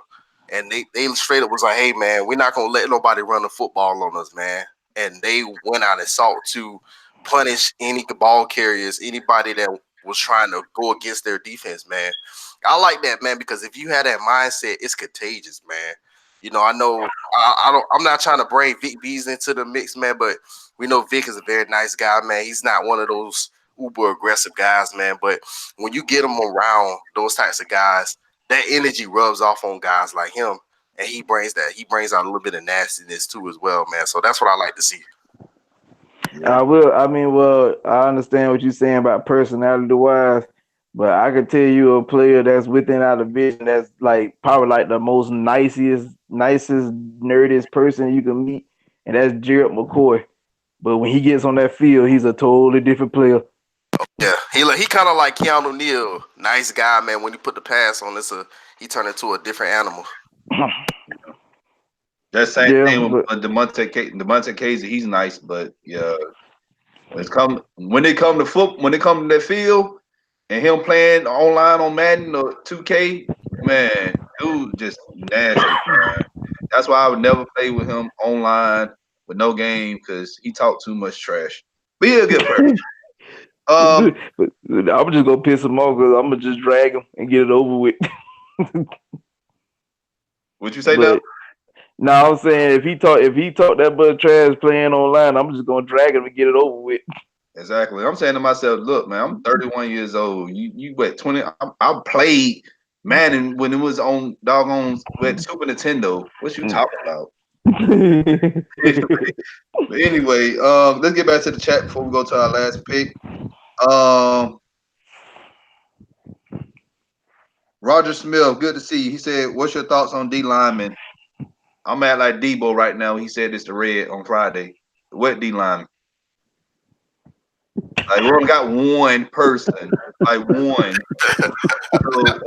And they straight up was like, hey man, we're not gonna let nobody run the football on us, man. And they went out and sought to punish any ball carriers, anybody that was trying to go against their defense, man. I like that, man, because if you had that mindset, it's contagious, man. You know, I know I'm not trying to bring Vic Beasley into the mix, man, but we know Vic is a very nice guy, man. He's not one of those uber aggressive guys, man. But when you get him around those types of guys, that energy rubs off on guys like him, and he brings out a little bit of nastiness too as well, man. So that's what I like to see. I understand what you're saying about personality wise, but I could tell you a player that's within our division that's like probably like the most nicest, nerdiest person you can meet, and that's Jared McCoy. But when he gets on that field, he's a totally different player. Yeah, he kind of like Keanu Neal, nice guy, man. When he put the pass on this, he turned into a different animal. That same thing with Demonte Casey. He's nice, but yeah, when they come to that field and him playing online on Madden or 2K, man, dude just nasty, man. That's why I would never play with him online with no game because he talked too much trash. But he a good person. I'm just gonna piss him off because I'm gonna just drag him and get it over with. What'd you say now? No, I'm saying if he talk that much trash playing online, I'm just gonna drag him and get it over with. Exactly. I'm saying to myself, look, man, I'm 31 years old. You what 20? I played Madden when it was on doggone Super Nintendo. What you talking about? But anyway, let's get back to the chat before we go to our last pick. Roger Smith, good to see you. He said, "What's your thoughts on D lineman?" I'm at like Debo right now. He said it's the red on Friday. The wet D lineman. Like we only got one person, like one. So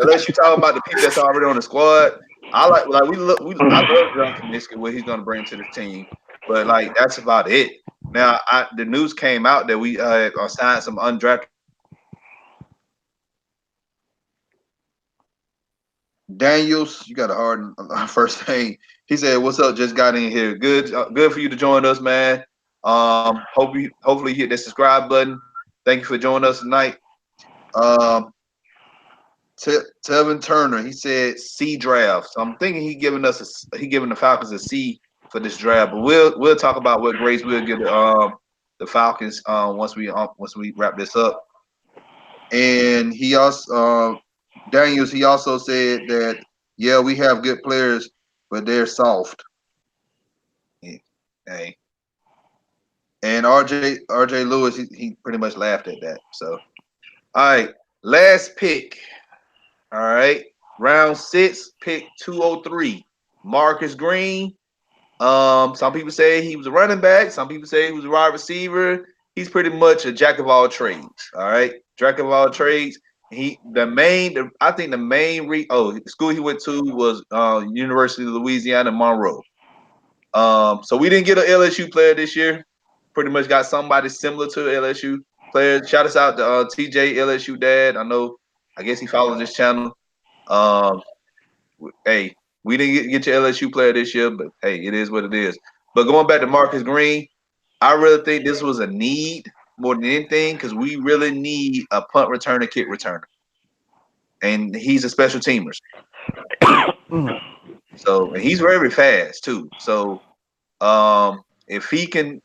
unless you're talking about the people that's already on the squad, I love John Comiskey, what he's gonna bring to the team, but like that's about it. Now the news came out that we signed some undrafted. Daniels, you got a hard first name. He said, "What's up? Just got in here. Good for you to join us, man. Hopefully you hit that subscribe button. Thank you for joining us tonight." Tevin Turner, he said C draft. So I'm thinking he giving the Falcons a C for this draft. But we'll talk about what grades we'll give the Falcons once we wrap this up. And he also Daniels, he also said that yeah, we have good players, but they're soft. Hey. And RJ Lewis, he pretty much laughed at that. So all right, last pick. All right. Round 6, pick 203. Marcus Green. Some people say he was a running back. Some people say he was a wide receiver. He's pretty much a jack of all trades. All right. Jack of all trades. The school he went to was University of Louisiana Monroe. So we didn't get an LSU player this year. Pretty much got somebody similar to an LSU player. Shout us out to TJ LSU dad. I guess he follows this channel. Hey, we didn't get your LSU player this year, but hey, it is what it is. But going back to Marcus Green, I really think this was a need more than anything because we really need a punt returner, kick returner, and he's a special teamer. So and he's very fast too. So if he can,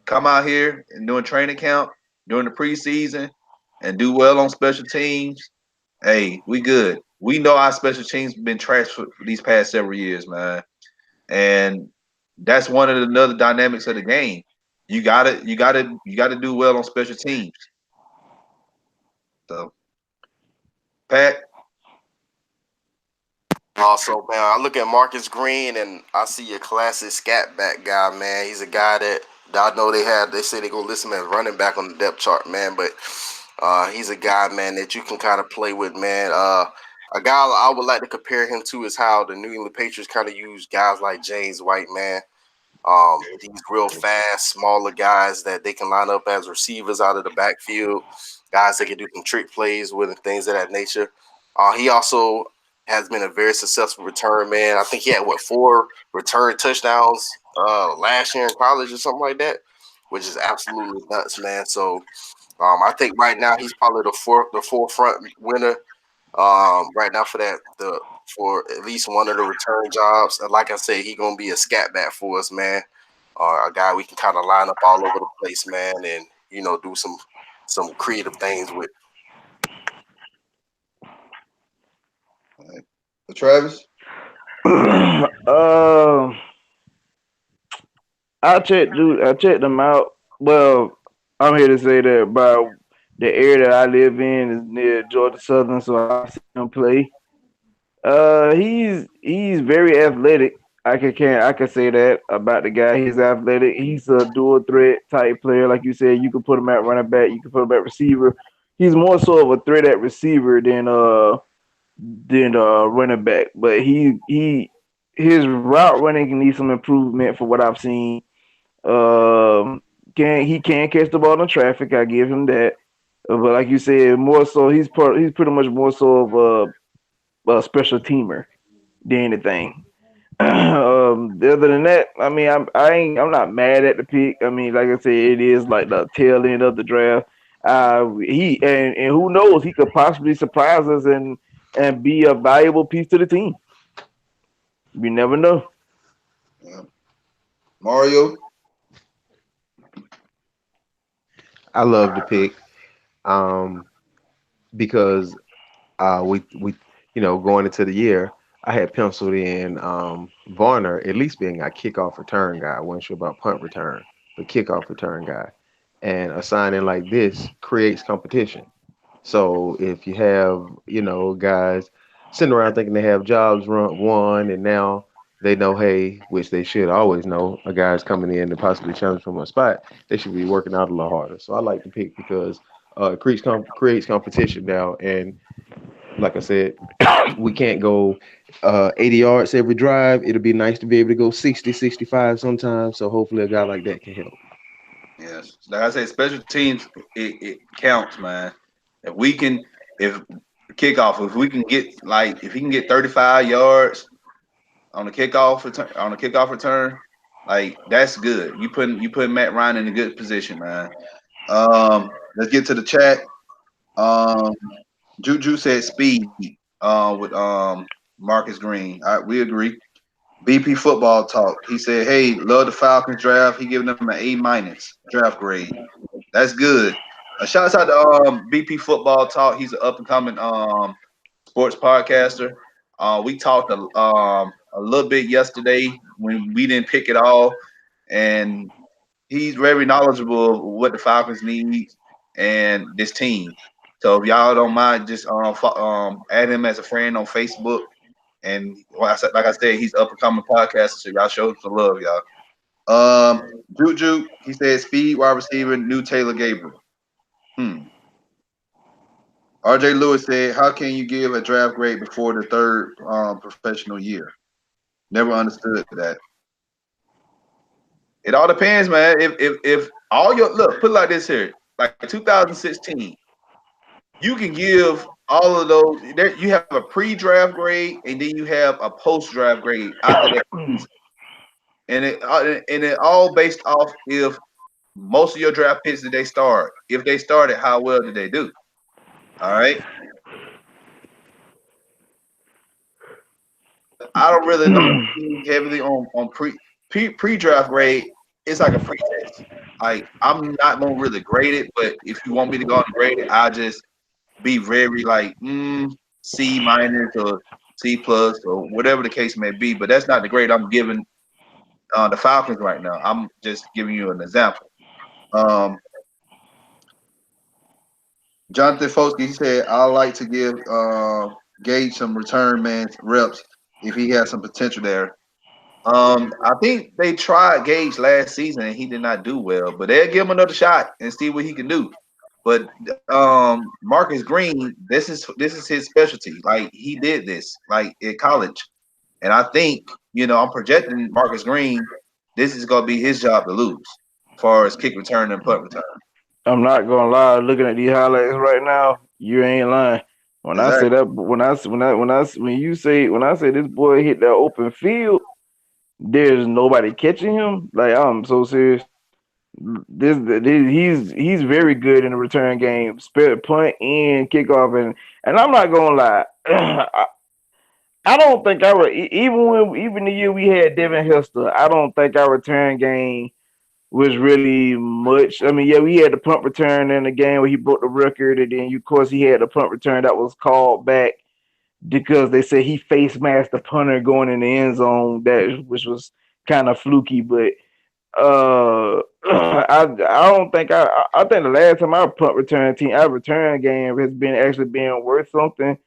come out here and doing training camp during the preseason and do well on special teams, hey, we good. We know our special teams been trashed for these past several years, man. And that's one of the other dynamics of the game. You gotta do well on special teams. So Pat. Also, man, I look at Marcus Green and I see a classic scat back guy, man. He's a guy that I know they say they're gonna list him as running back on the depth chart, man. But he's a guy, man, that you can kind of play with, man. A guy I would like to compare him to is how the New England Patriots kind of use guys like James White, man. These real fast, smaller guys that they can line up as receivers out of the backfield, guys that can do some trick plays with and things of that nature. He also has been a very successful return man. I think he had 4 return touchdowns last year in college or something like that, which is absolutely nuts, man. So I think right now he's probably the forefront winner. Right now for at least one of the return jobs. And like I said, he gonna be a scat back for us, man. A guy we can kind of line up all over the place, man, and do some creative things with. Travis? I checked them out. Well, I'm here to say that by the area that I live in is near Georgia Southern, so I see him play. He's very athletic. I can say that about the guy. He's athletic. He's a dual threat type player, like you said. You could put him at running back. You could put him at receiver. He's more so of a threat at receiver than running back. But his route running needs some improvement for what I've seen. Can he can catch the ball in traffic? I give him that. But like you said, more so he's pretty much more so of a special teamer than anything. Other than that, I mean, I'm not mad at the pick. I mean, like I said, it is like the tail end of the draft. And who knows, he could possibly surprise us and be a valuable piece to the team. You never know. Yeah. Mario? I love the pick because we going into the year, I had penciled in Varner at least being a kickoff return guy. I wasn't sure about punt return, but kickoff return guy. And a signing like this creates competition. So if you have, guys sitting around thinking they have jobs run one and now they know, hey, which they should always know, a guy's coming in to possibly challenge from a spot, they should be working out a little harder. So I like to pick because it creates competition now. And like I said, we can't go 80 yards every drive. It'll be nice to be able to go 60, 65 sometimes. So hopefully a guy like that can help. Yes. Like I said, special teams, it counts, man. If we can, if kickoff, if we can get like, if he can get 35 yards on the kickoff return, like that's good. You putting Matt Ryan in a good position, man. Let's get to the chat. Um, Juju said speed. With Marcus Green. We agree. BP football talk. He said, "Hey, love the Falcons draft. He giving them an A- draft grade. That's good." A shout out to BP football talk. He's an up and coming sports podcaster. We talked a little bit yesterday when we didn't pick it all, and he's very knowledgeable of what the Falcons need and this team. So if y'all don't mind, just add him as a friend on Facebook. And like I said, he's up and coming podcaster, so y'all show him some love, y'all. Juju, he said speed wide receiver, new Taylor Gabriel. RJ Lewis said, how can you give a draft grade before the third professional year? Never understood that. It all depends, man. If all your look, put it like this here, like 2016, you can give all of those. There, you have a pre-draft grade, and then you have a post-draft grade after that season, and it all based off if most of your draft picks did they start. If they started, how well did they do? All right. I don't really know heavily on pre-draft grade. It's like a pre-test. Like I'm not gonna really grade it, but if you want me to go and grade it, I just be very like C minus or C plus or whatever the case may be. But that's not the grade I'm giving the Falcons right now. I'm just giving you an example. Um, Jonathan Fosky, he said, I like to give Gage some return man reps if he has some potential there. I think they tried Gage last season and he did not do well, but they'll give him another shot and see what he can do. But Marcus Green, this is his specialty. Like he did this like in college, and I think I'm projecting Marcus Green. This is gonna be his job to lose, as far as kick return and punt return. I'm not gonna lie. Looking at these highlights right now, you ain't lying. When I say Exactly. that, when I say this boy hit that open field, there's nobody catching him. Like I'm so serious. He's very good in the return game, punt and kickoff, and I'm not gonna lie, I don't think even the year we had Devin Hester, I don't think our return game was really much. I mean, yeah, we had the punt return in the game where he broke the record, and then of course he had the punt return that was called back because they said he face masked the punter going in the end zone, that which was kind of fluky, but I don't think I think the last time our return game has been actually being worth something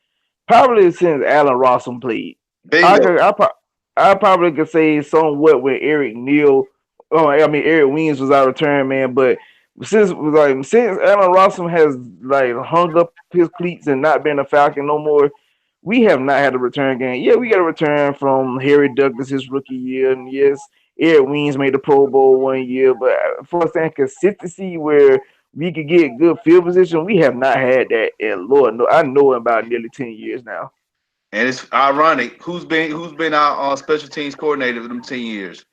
probably since Allen Rossum played. I Bingo. could I probably could say somewhat with Eric Neal. Oh, I mean Eric Weems was our return man, but since Allen Rossum has like hung up his cleats and not been a Falcon no more, we have not had a return game. Yeah, we got a return from Harry Douglas his rookie year, and yes, Eric Weems made the Pro Bowl 1 year, but for saying consistency where we could get good field position, we have not had that. And Lord, no, I know in about nearly 10 years now. And it's ironic. Who's been our special teams coordinator for them 10 years?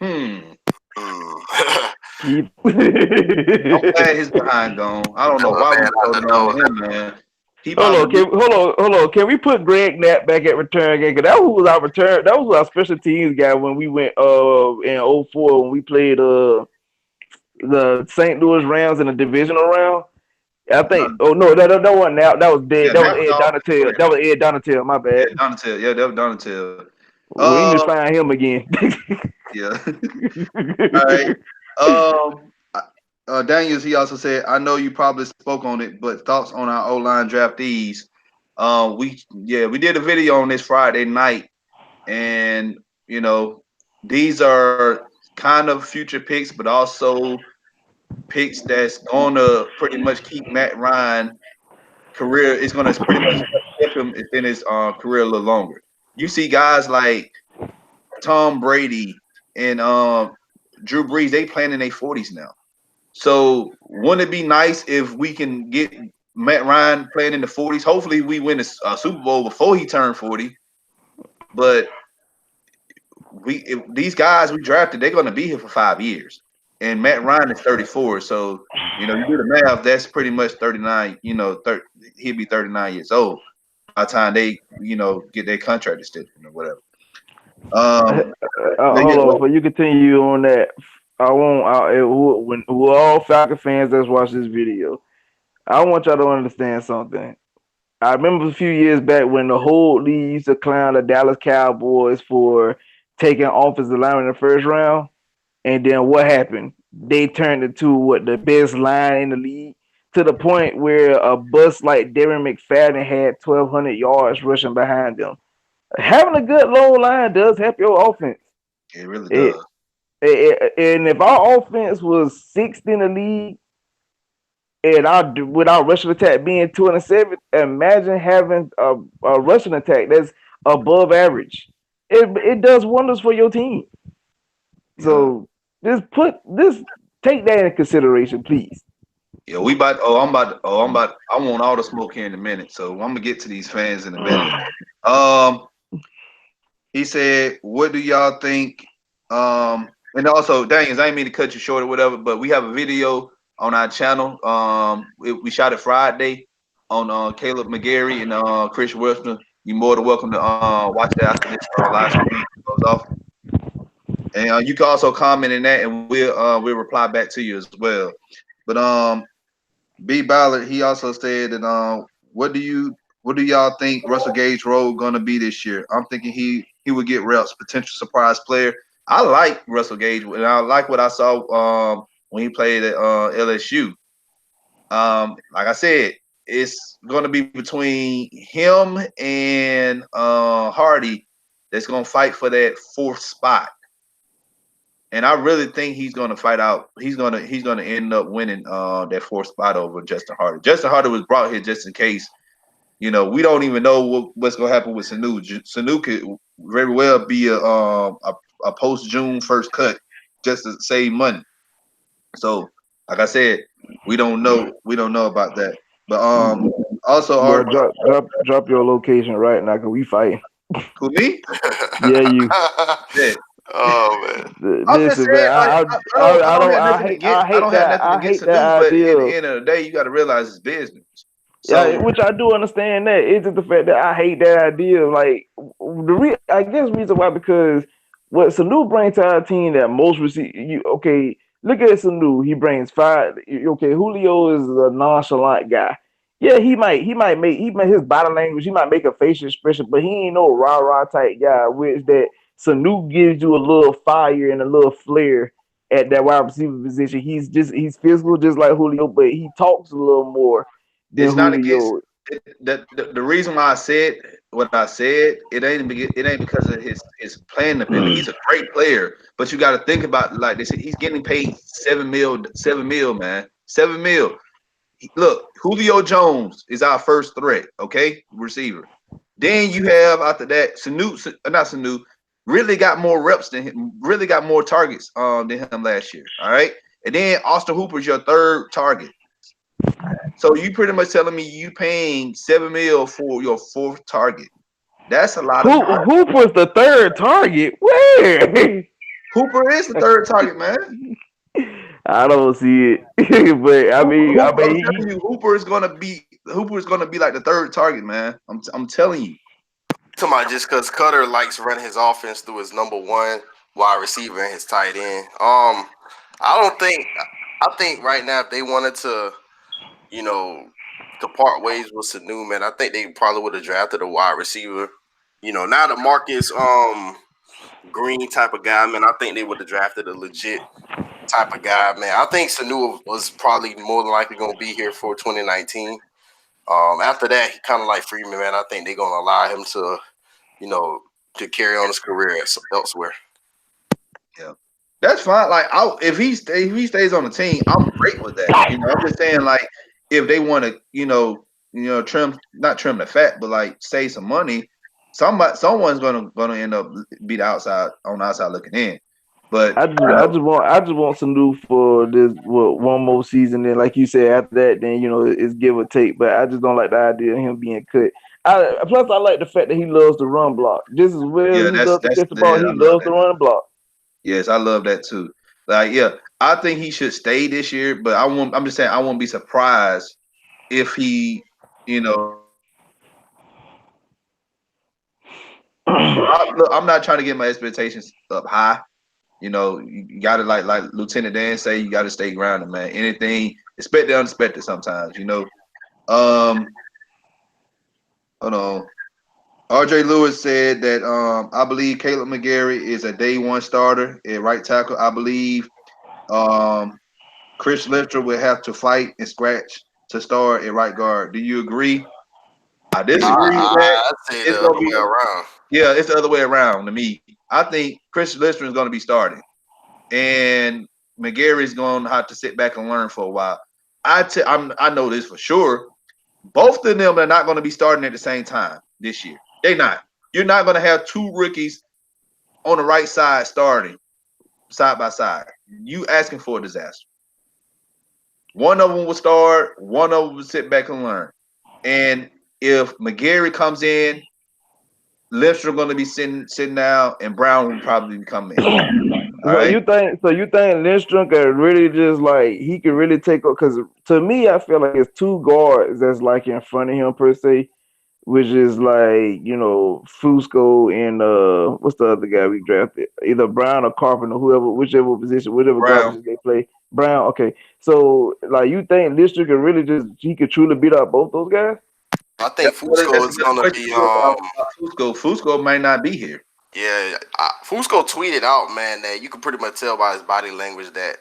Keith. I'm glad his behind gone. I don't know Oh, why we man, I holding don't on know. to him, man. He Hold about on, to. hold on. Can we put Greg Knapp back at return game? Cause that was our return. That was our special teams guy when we went in '04 when we played the St. Louis Rams in the divisional round. I think. Oh no, that wasn't now. That was dead. Yeah, That was Matt was Ed always Donatel. there. That was Ed Donatel. My Yeah, bad. Donatel. Yeah, that was Donatel. We need to Um, find him again. yeah. All right. Um, Daniels, he also said, I know you probably spoke on it, but thoughts on our O-line draftees. We did a video on this Friday night, and these are kind of future picks, but also picks that's gonna pretty much keep Matt Ryan career. It's gonna pretty much keep him in his career a little longer. You see guys like Tom Brady and Drew Brees, they playing in their 40s now. So wouldn't it be nice if we can get Matt Ryan playing in the 40s? Hopefully we win a Super Bowl before he turned 40. But if these guys we drafted, they're gonna be here for 5 years. And Matt Ryan is 34. So, you do the math, that's pretty much 39, he'll be 39 years old by the time they, get their contract extension or whatever. But yeah, Hold on, before you continue on that, I want when who all Falcon fans that's watch this video, I want y'all to understand something. I remember a few years back when the whole league used to clown the Dallas Cowboys for taking offensive linemen in the first round, and then what happened? They turned into what the best line in the league to the point where a bust like Darren McFadden had 1,200 yards rushing behind them. Having a good low line does help your offense. it really It, does. and if our offense was sixth in the league, and with our rushing attack being 207th, imagine having a rushing attack that's above average. It does wonders for your team. Yeah. So take that into consideration, please. Yeah, we about. Oh, I'm about. Oh, I'm about. I want all the smoke here in a minute, so I'm gonna get to these fans in a minute. He said, "What do y'all think?" And also, Daniels, I didn't mean to cut you short or whatever, but we have a video on our channel. We shot it Friday on Caleb McGarry and Chris Wilson. You're more than welcome to watch that after this live stream goes off. And you can also comment in that, and we'll reply back to you as well. But B Ballard, he also said that what do y'all think Russell Gage role gonna be this year? I'm thinking he would get reps, potential surprise player. I like Russell Gage, and I like what I saw when he played at LSU. Like I said, it's gonna be between him and Hardy that's gonna fight for that fourth spot. And I really think he's going to fight out. He's going to end up winning that fourth spot over Justin Harder. Justin Harder was brought here just in case. We don't even know what's going to happen with Sanu. Sanu could very well be a post June first cut just to save money. So, like I said, we don't know about that. But also Bro, our drop your location right now, cause we fighting. who me? Yeah, you. Yeah. Oh man. I'm just Listen, man, saying, like I don't have nothing against I don't have nothing I against hate Sanu, that but at idea. the end of the day, you got to realize it's business. Yeah, So which I do understand that. It's just the fact that I hate that idea. Like I guess reason why because what Sanu brings to our team that most receive you okay. Look at Sanu. He brings five. Okay, Julio is a nonchalant guy. Yeah, he might his body language. He might make a facial expression, but he ain't no rah rah type guy. Which that Sanu gives you a little fire and a little flair at that wide receiver position. He's physical just like Julio, but he talks a little more than it's not against Julio. the reason why I said what I said. It ain't because of his playing ability. He's a great player, but you got to think about it like this. He's getting paid 7 mil, man, 7 mil. Look, Julio Jones is our first threat, okay, receiver. Then you have after that not Sanu, really got more reps than him, really got more targets than him last year. All right, and then Austin Hooper is your third target. So you pretty much telling me you paying 7 mil for your fourth target. That's a lot of money. Hooper's the third target? Where? Hooper is the third target, man. I don't see it, but Hooper, I'm telling he, you, Hooper is gonna be like the third target, man. I'm telling you. Talking about just because Cutter likes running his offense through his number one wide receiver and his tight end. I don't think. I think right now if they wanted to, you know, to part ways with Sanu, man, I think they probably would have drafted a wide receiver. Now the Marcus Green type of guy, man, I think they would have drafted a legit type of guy, man. I think Sanu was probably more than likely going to be here for 2019. After that, he kind of like Freeman, man. I think they're going to allow him to, you know, to carry on his career elsewhere. Yeah, that's fine. Like, if if he stays on the team, I'm great with that. I'm just saying, like, if they want to, trim not trim the fat, but like save some money, someone's gonna end up be the outside looking in. But I just want some new for this one more season. Then, like you said, after that, then it's give or take. But I just don't like the idea of him being cut. Plus, I like the fact that he loves to run block just as well as yeah, he loves to catch the ball. yeah, He I love loves to that. run block. Yes, I love that too. Like, yeah, I think he should stay this year, but I'm just saying I won't be surprised if he, look, I'm not trying to get my expectations up high. You got to like Lieutenant Dan say, you got to stay grounded, man. Anything expect the unexpected sometimes. Hold on. RJ Lewis said that I believe Caleb McGarry is a day one starter at right tackle. I believe Chris Lifter will have to fight and scratch to start at right guard. Do you agree? I disagree with that. I'd say the It's other gonna way be around. Yeah, it's the other way around to me. I think Chris Lister is gonna be starting, and McGarry's gonna have to sit back and learn for a while. I know this for sure. Both of them are not going to be starting at the same time this year. They're not. You're not going to have two rookies on the right side starting side by side. You asking for a disaster. One of them will start. One of them will sit back and learn. And if McGarry comes in, Lipster going to be sitting down, and Brown will probably be coming in. All So right. you think Lindstrom could really just like he could really take up? Because to me, I feel like it's two guards that's like in front of him per se, which is like Fusco and what's the other guy we drafted? Either Brown or Carpenter, whichever position, whatever guard Brown. position they play. Brown, okay. So like you think Lindstrom could really he could truly beat out both those guys? I think Fusco That's is another going to question be. too about Fusco. Fusco might not be here. Yeah, Fusco tweeted out, man, that you can pretty much tell by his body language that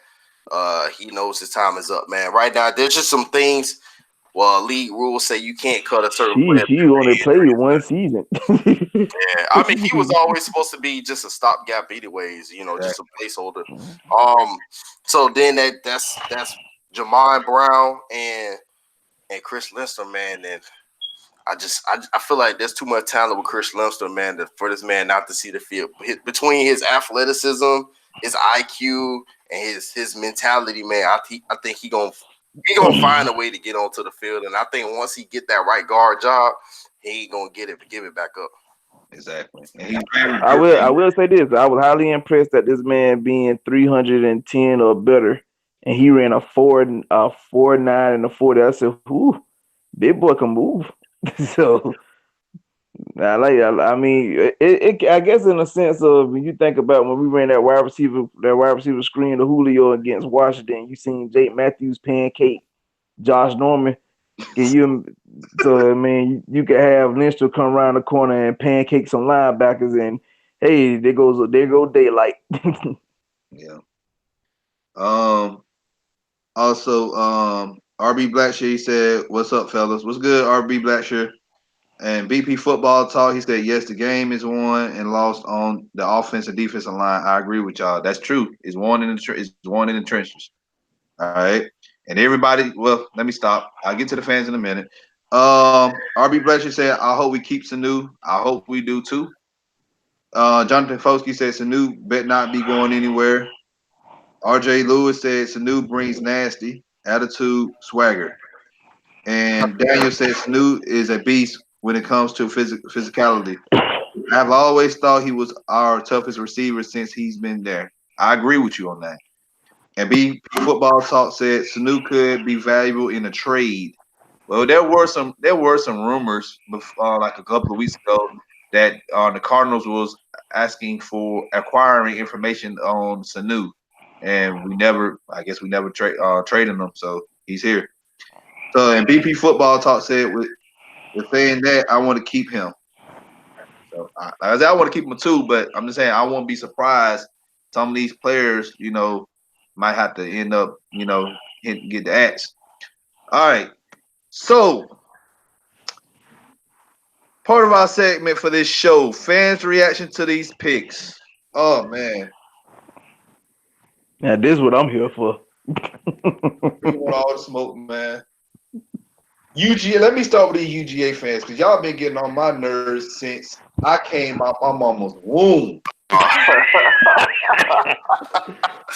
he knows his time is up, man. Right now, there's just some things. Well, league rules say you can't cut a certain player She because only of played injury. one season. Yeah, I mean, he was always supposed to be just a stopgap, anyways. Just a Exactly. placeholder. So then that's Jamon Brown and Chris Lindstrom, man, and I feel like there's too much talent with Chris Lindstrom, man, for this man not to see the field. Between his athleticism, his IQ, and his mentality, man, I think he gonna find a way to get onto the field. And I think once he get that right guard job, he ain't gonna give it back up. Exactly. And he's very I good. will say this. I was highly impressed at this man being 310 or better, and he ran a 4.9 and a 40. I said, "Whoo, big boy can move." So I mean, I guess in a sense of when you think about when we ran that wide receiver screen to Julio against Washington, you seen Jake Matthews pancake Josh Norman. Can you? So I mean, you could have Lindstrom come around the corner and pancake some linebackers, and hey, there go daylight. Yeah. Um. Also, RB Blackshear, he said, "What's up, fellas? What's good, RB Blackshear?" And BP Football Talk, he said, "Yes, the game is won and lost on the offense and defensive line." I agree with y'all. That's true. It's won in the trenches. All right. And everybody, well, let me stop. I'll get to the fans in a minute. RB Blackshear said, "I hope we keep Sanu. I hope we do too." Jonathan Fosky said, "Sanu bet not be going anywhere." RJ Lewis said, "Sanu brings nasty attitude, swagger." And Daniel said, "Sanu is a beast when it comes to physicality. I've always thought he was our toughest receiver since he's been there." I agree with you on that. And B Football Talk said, "Sanu could be valuable in a trade." Well, there were some rumors like a couple of weeks ago that the Cardinals was asking for acquiring information on Sanu, and I guess we never traded him, so he's here. So, and BP Football Talk said, with saying that, I want to keep him. So I want to keep him too, but I'm just saying I won't be surprised. Some of these players, might have to end up, get the axe. All right. So part of our segment for this show, fans' reaction to these picks. Oh man, Now this is what I'm here for. we want all the smoke, man. UGA. Let me start with the UGA fans because y'all been getting on my nerves since I came out my mama's womb.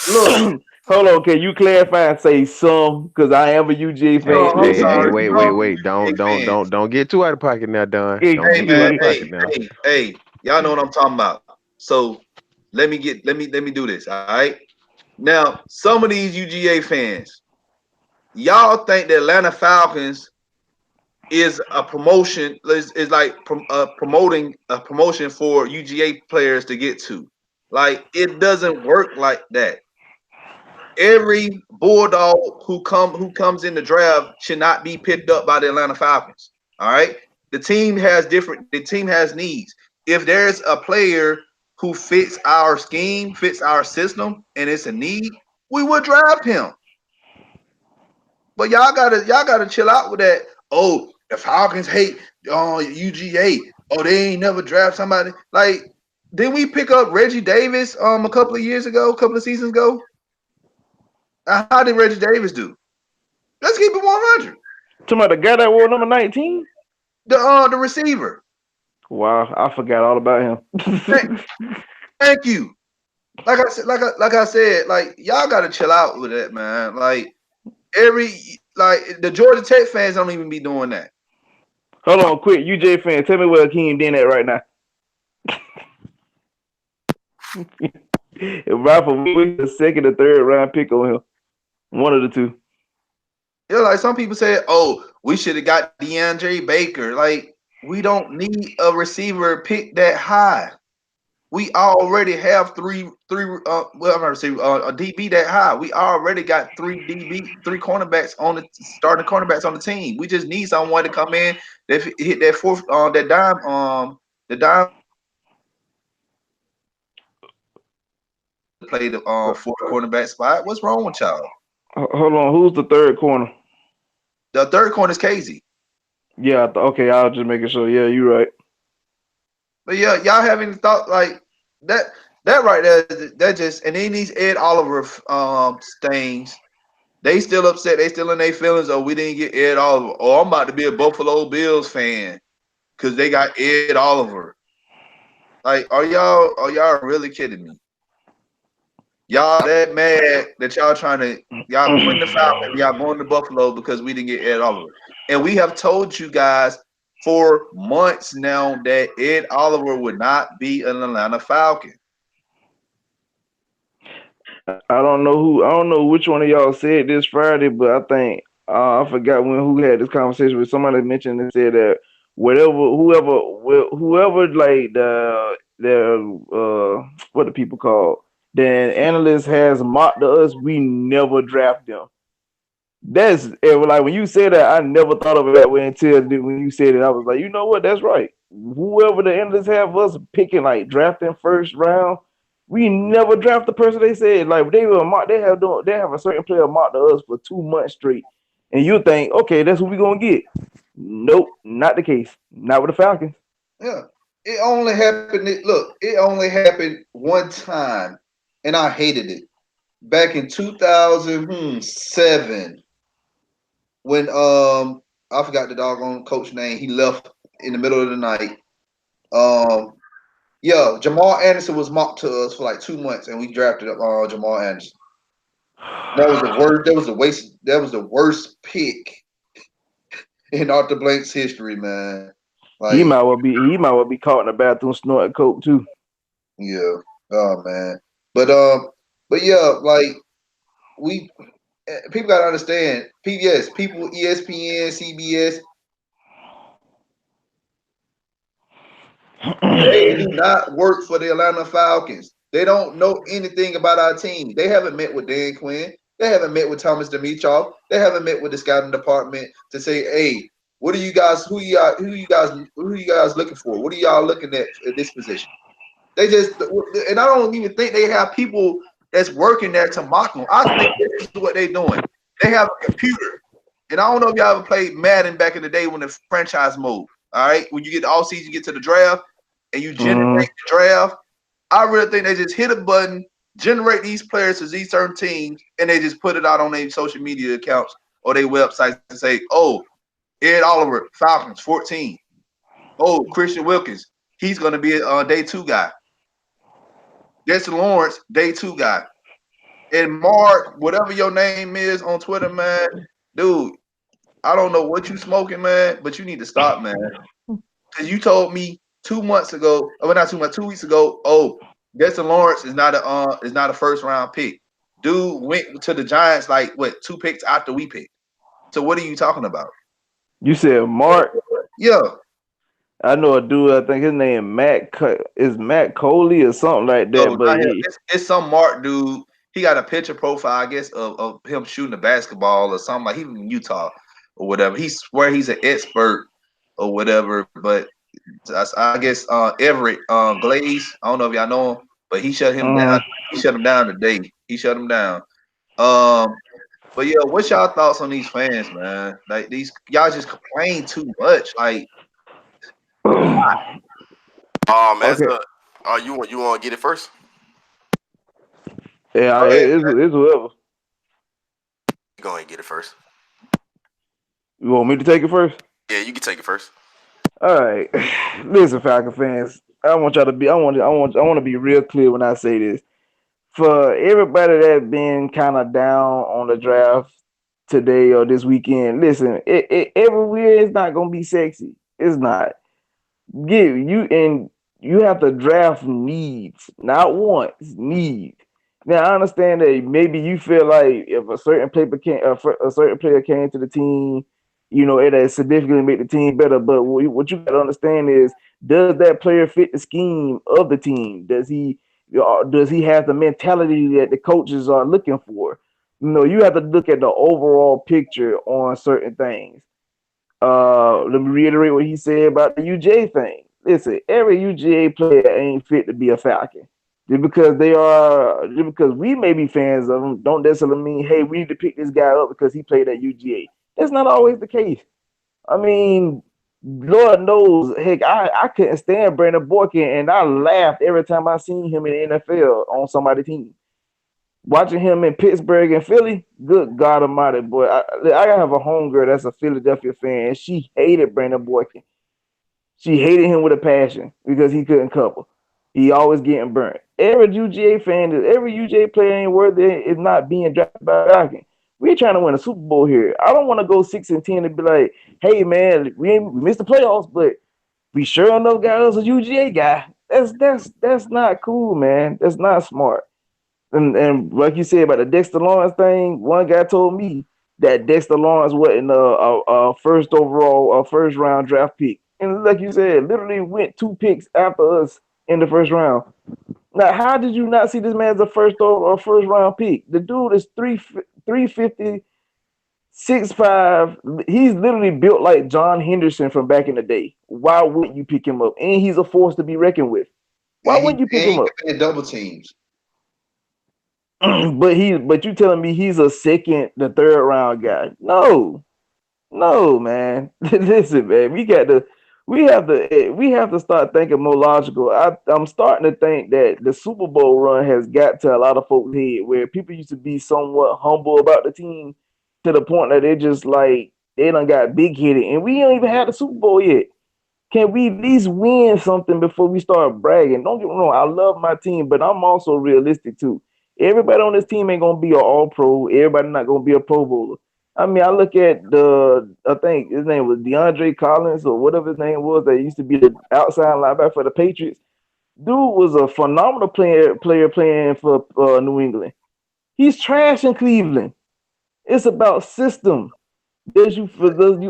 Look, Hold on, can you clarify and say some? Because I am a UGA Hey, oh, fan. I'm hey, hey, sorry, wait. UGA Don't get too out of pocket now, Don. Don't Hey get too out man, of hey, pocket now. hey, y'all know what I'm talking about. So let me do this. All right. Now, some of these UGA fans, y'all think the Atlanta Falcons is a promotion is like promoting a promotion for UGA players to get to. Like it doesn't work like that. Every Bulldog who comes in the draft should not be picked up by the Atlanta Falcons. All right. The team has needs. If there's a player who fits our scheme, fits our system, and it's a need, we would draft him. But y'all gotta chill out with that. Oh, the Falcons hate UGA. Oh, they ain't never draft somebody. Like, didn't we pick up Reggie Davis a couple of years ago, a couple of seasons ago? How did Reggie Davis do? Let's keep it 100. Talking about the guy that wore number 19? The receiver. Wow, I forgot all about Thank, him. thank you. Like I said, like y'all gotta chill out with that, man. Like the Georgia Tech fans don't even be doing that. Hold on, quick, UJ fan, tell me where Akeem Dent at right now. If Rifle, we get a second or third round pick on him. One of the two. Yeah, like some people said, oh, we should have got DeAndre Baker. Like, we don't need a receiver pick that high. We already have I'm gonna say a DB that high. We already got three cornerbacks on the starting cornerbacks on the team. We just need someone to come in that hit that fourth the dime play the fourth cornerback spot. What's wrong with y'all? Hold on, who's the third corner? The third corner is Casey. Yeah, okay, I was just making sure. Yeah, you're right. But yeah, y'all have any thought like that? That right there, that just and then these Ed Oliver stains. They still upset. They still in their feelings. Oh, we didn't get Ed Oliver. Oh, I'm about to be a Buffalo Bills fan because they got Ed Oliver. Like, are y'all really kidding me? Y'all that mad that y'all quitting the Falcons, y'all going to Buffalo because we didn't get Ed Oliver. And we have told you guys for months now that Ed Oliver would not be an Atlanta Falcon. I don't know which one of y'all said this Friday, but I think I forgot who had this conversation with somebody mentioned and said that whoever like the what do people call the analyst has mocked us, we never draft them. That's like when you said that, I never thought of it that way until when you said it. I was like, you know what? That's right. Whoever the analysts have us picking, like drafting first round, we never draft the person they said. Like they will mock, they have a certain player mocked to us for 2 months straight, and you think, okay, that's who we gonna get. Nope, not the case. Not with the Falcons. Yeah, it only happened. Look, it only happened one time, and I hated it. Back in 2007, when I forgot the doggone coach name. He left in the middle of the night. Um, yeah, Jamal Anderson was mocked to us for like 2 months, and we drafted up Jamal Anderson. That was the worst. That was the waste. That was the worst pick in Arthur Blank's history, man. He Like, might well be caught in the bathroom snorting coke too. yeah, oh man. But yeah, like we people gotta understand. PBS, people, ESPN, CBS, they do not work for the Atlanta Falcons. They don't know anything about our team. They haven't met with Dan Quinn. They haven't met with Thomas Dimitrov. They haven't met with the scouting department to say, "Hey, what are you guys? Who you guys looking for? What are y'all looking at this position?" They just, and I don't even think they have people that's working there to mock them. I think this is what they're doing. They have a computer, and I don't know if y'all ever played Madden back in the day when the franchise mode. All right, when you get the all season, you get to the draft, and you generate the draft. I really think they just hit a button, generate these players to these certain teams, and they just put it out on their social media accounts or their websites and say, "Oh, Ed Oliver, Falcons, 14. Oh, Christian Wilkins, he's going to be a day 2 guy. Jesse Lawrence, day 2 guy. And Mark, whatever your name is on Twitter, man, dude, I don't know what you smoking, man, but you need to stop, man. Because you told me 2 months ago, well, not 2 months, 2 weeks ago, oh, Jesse Lawrence is not a first round pick. Dude went to the Giants like what 2 picks after we picked. So what are you talking about? You said Mark. Yeah. I know a dude. I think his name is Matt Coley or something like that. No, But it's some Mark dude. He got a picture profile, I guess, of him shooting a basketball or something. Like he was in Utah or whatever. He swear he's an expert or whatever. But I guess Everett Glaze. I don't know if y'all know him, but he shut him down. He shut him down today. He shut him down. But yeah, what's y'all thoughts on these fans, man? Like these y'all just complain too much. Like, okay. You want to get it first? Yeah, go ahead. it's whoever. Go ahead and get it first. You want me to take it first? Yeah, you can take it first. All right. Listen, Falcon fans. I want to be real clear when I say this. For everybody that been kind of down on the draft today or this weekend, listen, everywhere it's not gonna be sexy. It's not. You have to draft needs, not wants, needs. Now I understand that maybe you feel like if a certain player came to the team, it significantly make the team better. But what you got to understand is, does that player fit the scheme of the team? Does he have the mentality that the coaches are looking for? You have to look at the overall picture on certain things. Let me reiterate what he said about the UJ thing. Listen, every UGA player ain't fit to be a Falcon. Just because we may be fans of him, don't necessarily mean, hey, we need to pick this guy up because he played at UGA. That's not always the case. I mean, Lord knows, heck, I couldn't stand Brandon Boykin, and I laughed every time I seen him in the NFL on somebody's team. Watching him in Pittsburgh and Philly, good God Almighty, boy! I have a homegirl that's a Philadelphia fan, and she hated Brandon Boykin. She hated him with a passion because he couldn't cover. He always getting burnt. Every UGA player ain't worthy is not being drafted by Falcon. We're trying to win a Super Bowl here. I don't want to go 6-10 and be like, hey man, we missed the playoffs, but we sure enough got us a UGA guy. That's not cool, man. That's not smart. And like you said about the Dexter Lawrence thing, one guy told me that Dexter Lawrence wasn't a first overall, a first round draft pick. And like you said, literally went 2 picks after us in the first round. Now, how did you not see this man as a first round pick? The dude is 350, 6'5". He's literally built like John Henderson from back in the day. Why wouldn't you pick him up? And he's a force to be reckoned with. Why And wouldn't you pick him he up? can double teams. But you telling me he's a second, the third round guy? No, no, man. Listen, man, we have to start thinking more logical. I'm starting to think that the Super Bowl run has got to a lot of folks' head where people used to be somewhat humble about the team to the point that they just like they done got big headed, and we don't even have the Super Bowl yet. Can we at least win something before we start bragging? Don't get me wrong, I love my team, but I'm also realistic too. Everybody on this team ain't gonna be an all pro. Everybody not gonna be a pro bowler. I mean, I look at I think his name was DeAndre Collins or whatever his name was that used to be the outside linebacker for the Patriots. Dude was a phenomenal player playing for New England. He's trash in Cleveland. It's about system. Does you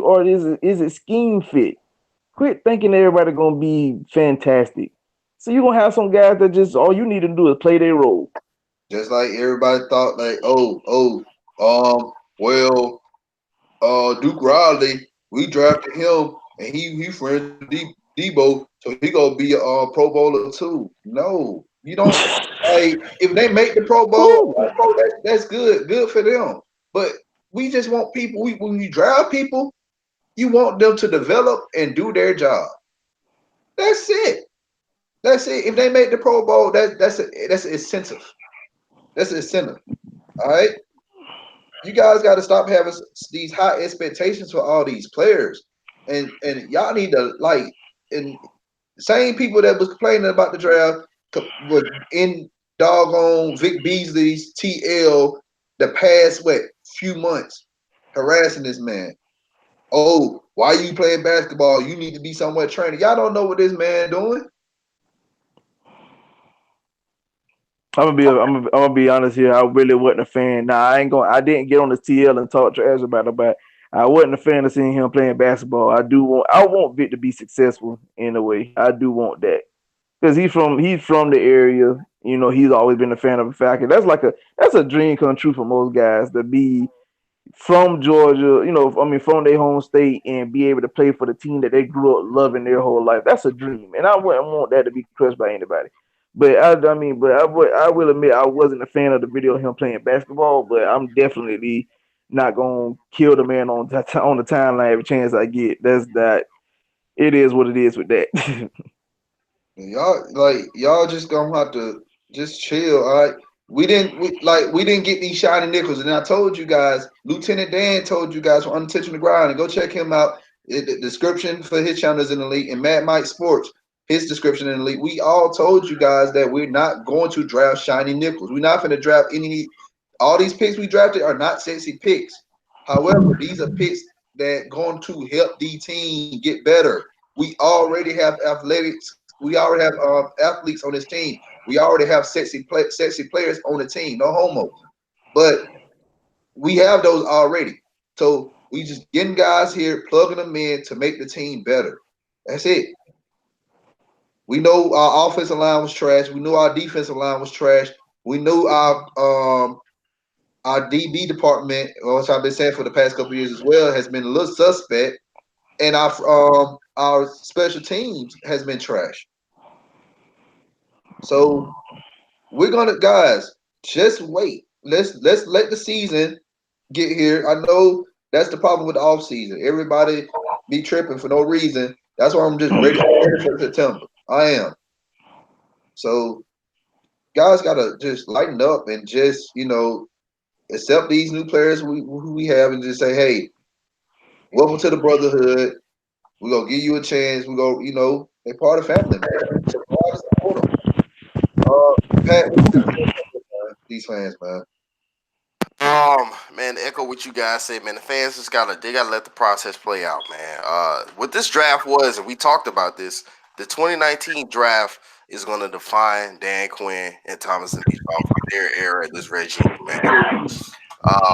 or is it scheme fit? Quit thinking everybody gonna be fantastic. So you're gonna have some guys that just all you need to do is play their role. Just like everybody thought, like, well, Duke Riley, we drafted him, and he friends with Debo, so he gonna be a Pro Bowler too. No, you don't. Like, if they make the Pro Bowl, Cool. that's good for them. But we just want people. When you draft people, you want them to develop and do their job. That's it. That's it. If they make the Pro Bowl, that's an incentive. That's an incentive. All right. You guys got to stop having these high expectations for all these players, and y'all need to like, and same people that was complaining about the draft was in doggone Vic Beasley's TL the past few months harassing this man. Oh, why are you playing basketball? You need to be somewhere training. Y'all don't know what this man doing. I'm gonna be honest here. I really wasn't a fan. Nah, I ain't going. I didn't get on the TL and talk trash about it, but I wasn't a fan of seeing him playing basketball. I want Vic to be successful in a way. I do want that because he's from the area. You know, he's always been a fan of the Falcons. That's a dream come true for most guys to be from Georgia, I mean, from their home state and be able to play for the team that they grew up loving their whole life. That's a dream, and I wouldn't want that to be crushed by anybody. But I will admit I wasn't a fan of the video of him playing basketball. But I'm definitely not gonna kill the man on the timeline every chance I get. That's that. It is what it is with that. Y'all just gonna have to just chill. All right. We didn't get these shiny nickels, and I told you guys. Lieutenant Dan told you guys from Unintentional Ground, and go check him out. The description for his channel is in the link, and Mad Mike Sports, his description in the link. We all told you guys that we're not going to draft shiny nickels. We're not going to draft any. All these picks we drafted are not sexy picks. However, these are picks that going to help the team get better. We already have athletics. We already have athletes on this team. We already have sexy players on the team. No homo, but we have those already. So we just getting guys here, plugging them in to make the team better. That's it. We know our offensive line was trash. We knew our defensive line was trash. We knew our DB department, which I've been saying for the past couple of years as well, has been a little suspect, and our special teams has been trash. So we're gonna guys just wait. Let's let the season get here. I know that's the problem with the off season. Everybody be tripping for no reason. That's why I'm just ready for September. I am. So guys gotta just lighten up and just accept these new players who we have and just say, hey, welcome to the brotherhood. We're gonna give you a chance. We go, they're part of family, man. So support them. Pat, what you got to say about these fans, man? Man, to echo what you guys say, man, the fans just gotta let the process play out, man. What this draft was, and we talked about this, the 2019 draft is gonna define Dan Quinn and Thomas and Bischoff for their era, this regime, man.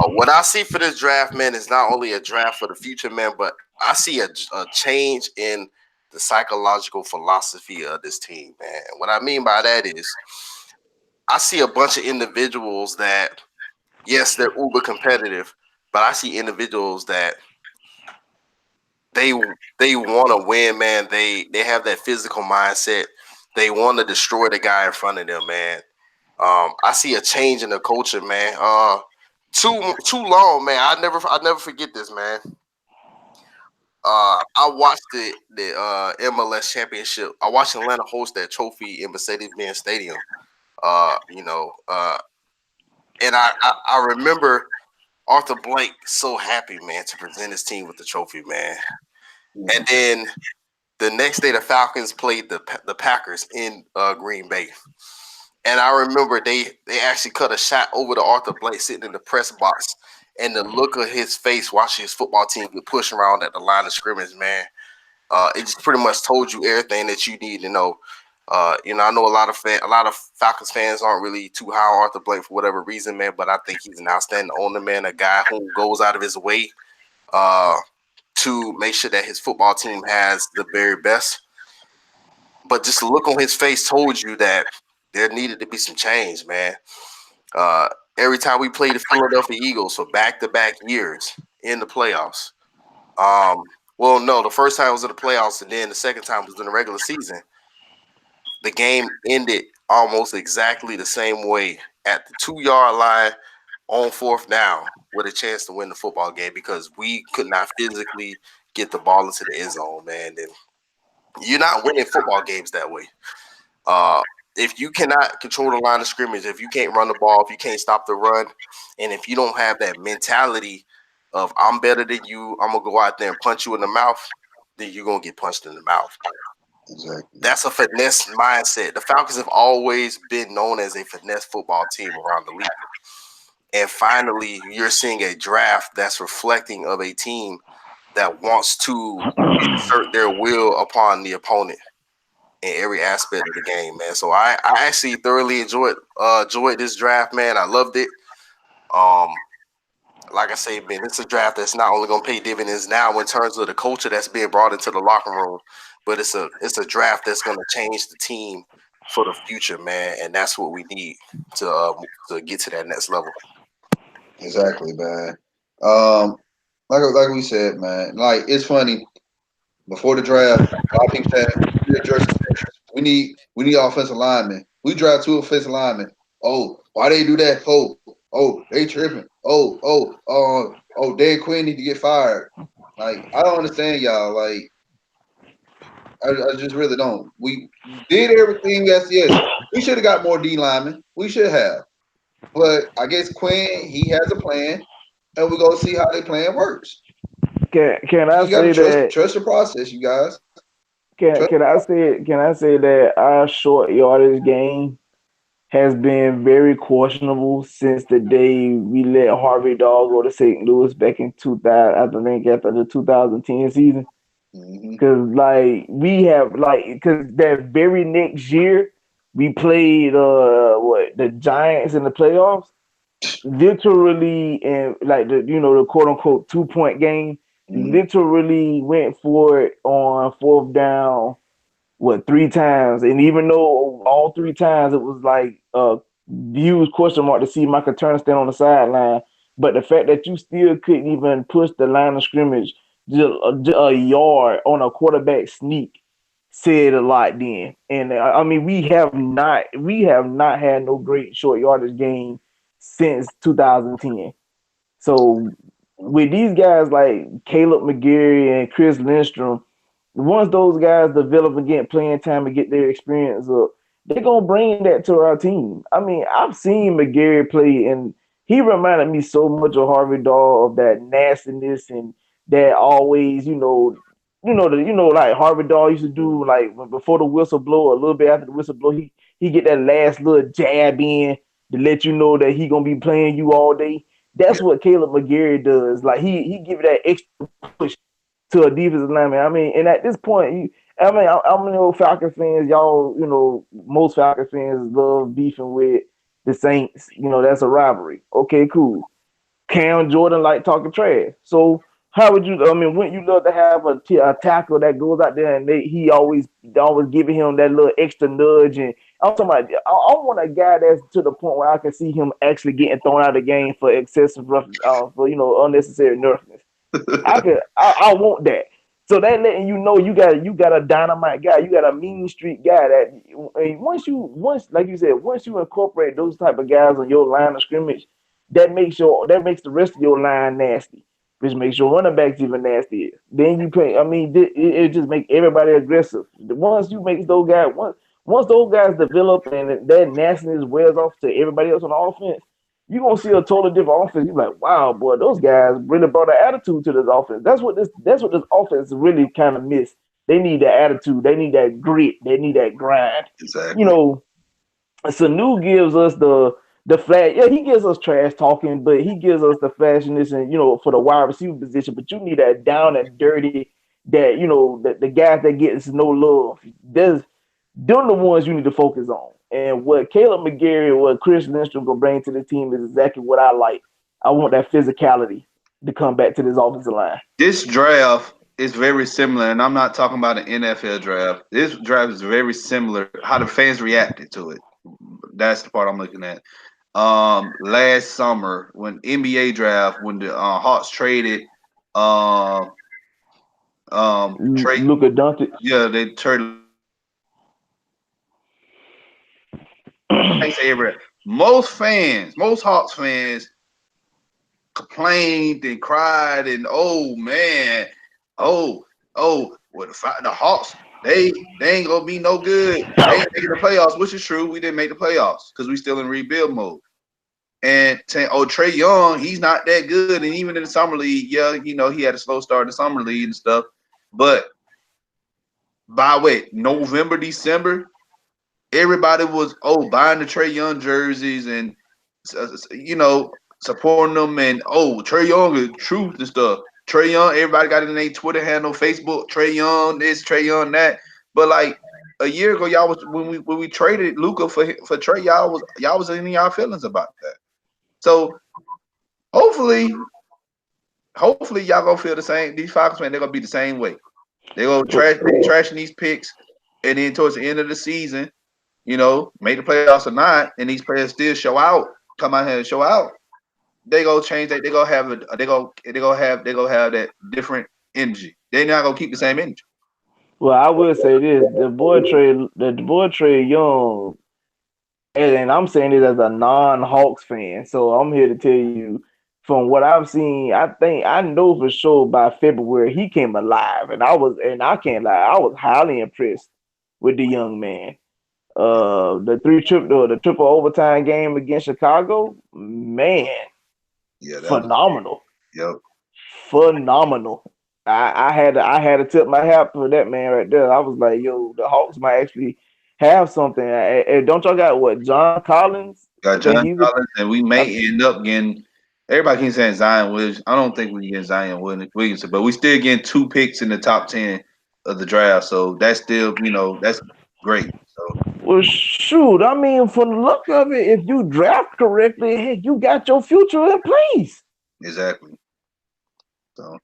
What I see for this draft, man, is not only a draft for the future, man, but I see a change in the psychological philosophy of this team, man. And what I mean by that is I see a bunch of individuals that, yes, they're uber competitive, but I see individuals that they they want to win, man. They have that physical mindset. They want to destroy the guy in front of them, man. I see a change in the culture, man. Too long, man. I never forget this, man. I watched the MLS championship. I watched Atlanta host that trophy in Mercedes-Benz Stadium. You know, and I remember Arthur Blank so happy, man, to present his team with the trophy, man. And then the next day, the Falcons played the Packers in Green Bay. And I remember they actually cut a shot over to Arthur Blank sitting in the press box, and the look of his face watching his football team get pushed around at the line of scrimmage, man. It just pretty much told you everything that you need to know. I know a lot of Falcons fans aren't really too high on Arthur Blank for whatever reason, man. But I think he's an outstanding owner, man. A guy who goes out of his way to make sure that his football team has the very best. But just the look on his face told you that there needed to be some change, man. Every time we played the Philadelphia Eagles for back-to-back years in the playoffs. Well, no, the first time was in the playoffs, and then the second time was in the regular season. The game ended almost exactly the same way at the 2-yard line on fourth down with a chance to win the football game because we could not physically get the ball into the end zone, man. And you're not winning football games that way. If you cannot control the line of scrimmage, if you can't run the ball, if you can't stop the run, and if you don't have that mentality of I'm better than you, I'm going to go out there and punch you in the mouth, then you're going to get punched in the mouth. Exactly. That's a finesse mindset. The Falcons have always been known as a finesse football team around the league. And finally, you're seeing a draft that's reflecting of a team that wants to insert their will upon the opponent in every aspect of the game, man. So I actually thoroughly enjoyed this draft, man. I loved it. Like I say, man, it's a draft that's not only going to pay dividends now in terms of the culture that's being brought into the locker room, but it's a draft that's going to change the team for the future, man. And that's what we need to get to that next level. Exactly, man. Like we said, man. Like it's funny. Before the draft, a lot of people said we address we need offensive linemen. We draft 2 offensive linemen. Oh, why they do that? Oh, they tripping. Dan Quinn need to get fired. Like I don't understand y'all. Like I just really don't. We did everything. Yes. We should have got more D linemen. We should have. But I guess Quinn he has a plan, and we're gonna see how their plan works. Can I You got say to that? trust the process, you guys. Can I say that our short yardage game has been very questionable since the day we let Harvey Dog go to St. Louis back in 2000. I think after the 2010 season. Because because that very next year we played the Giants in the playoffs, literally, and like the quote unquote 2-point game, literally went for it on fourth down 3 times, and even though all 3 times it was like a huge question mark to see Michael Turner stand on the sideline, but the fact that you still couldn't even push the line of scrimmage just a yard on a quarterback sneak said a lot then. And I mean, we have not had no great short yardage game since 2010. So with these guys like Caleb McGarry and Chris Lindstrom, once those guys develop and get playing time and get their experience up, they're gonna bring that to our team. I mean, I've seen McGarry play, and he reminded me so much of Harvey Daw, of that nastiness and that always, like Harvey Daw used to do, like before the whistle blow, a little bit after the whistle blow, he get that last little jab in to let you know that he gonna be playing you all day. That's what Caleb McGarry does. Like he give that extra push to a defensive lineman. I mean, and at this point, I'm an old Falcon fans. Y'all, most Falcon fans love beefing with the Saints. That's a rivalry. Okay, cool. Cam Jordan like talking trash. So how would you? I mean, wouldn't you love to have a tackle that goes out there and he always giving him that little extra nudge? And I'm talking about, I want a guy that's to the point where I can see him actually getting thrown out of the game for excessive rough, for unnecessary nervousness. I want that. So that letting you know you got a dynamite guy, you got a mean street guy that once like you said, once you incorporate those type of guys on your line of scrimmage, that makes the rest of your line nasty, which makes your running backs even nastier. Then you play. I mean, it just makes everybody aggressive. Once you make those guys once those guys develop and that nastiness wears off to everybody else on the offense, you're gonna see a totally different offense. You're like, wow, boy, those guys really brought an attitude to this offense. That's what this offense really kind of missed. They need that attitude, they need that grit, they need that grind. You Exactly. know, Sanu gives us the flash. Yeah, he gives us trash talking, but he gives us the flashiness and for the wide receiver position. But you need that down and dirty, that the guys that gets no love. They're the ones you need to focus on. And what Caleb McGarry, what Chris Lindstrom gonna bring to the team is exactly what I like. I want that physicality to come back to this offensive line. This draft is very similar, and I'm not talking about an NFL draft. This draft is very similar. How the fans reacted to it. That's the part I'm looking at. Last summer when NBA draft, when the Hawks traded, um, trade, Luka Doncic. yeah, they traded. I say every most Hawks fans complained and cried and oh man, well the Hawks they ain't gonna be no good. They ain't making the playoffs, which is true. We didn't make the playoffs because we still in rebuild mode. And saying, oh, Trey Young, he's not that good. And even in the summer league, yeah, he had a slow start in the summer league and stuff. But by November, December, everybody was buying the Trey Young jerseys and supporting them and Trey Young is truth and stuff. Trey Young, everybody got it in their Twitter handle, Facebook. Trey Young this, Trey Young that. But like a year ago, y'all was when we traded Luka for Trey, y'all was in y'all feelings about that. So hopefully y'all gonna feel the same. These Falcons man, they're gonna be the same way. They gonna trashing these picks, and then towards the end of the season, make the playoffs or not, and these players still come out here and show out. They gonna change that. They gonna have that different energy. They're not gonna keep the same energy. Well, I will say this: the boy Trey Young, and I'm saying this as a non-Hawks fan. So I'm here to tell you, from what I've seen, I know for sure by February he came alive, and I can't lie, I was highly impressed with the young man. The triple overtime game against Chicago, man, Yeah, that was phenomenal, yep. phenomenal. I had to tip my hat for that man right there. I was like, yo, the Hawks might actually have something. Don't y'all got what, John Collins? I Got think John he's Collins, and we a, may end up getting. Everybody keeps saying Zion Williams. I don't think we get Zion Williamson, but we still getting 2 picks in the top 10 of the draft. So that's still, that's great. So well, shoot. I mean, from the look of it, if you draft correctly, heck, you got your future in place. exactly. So,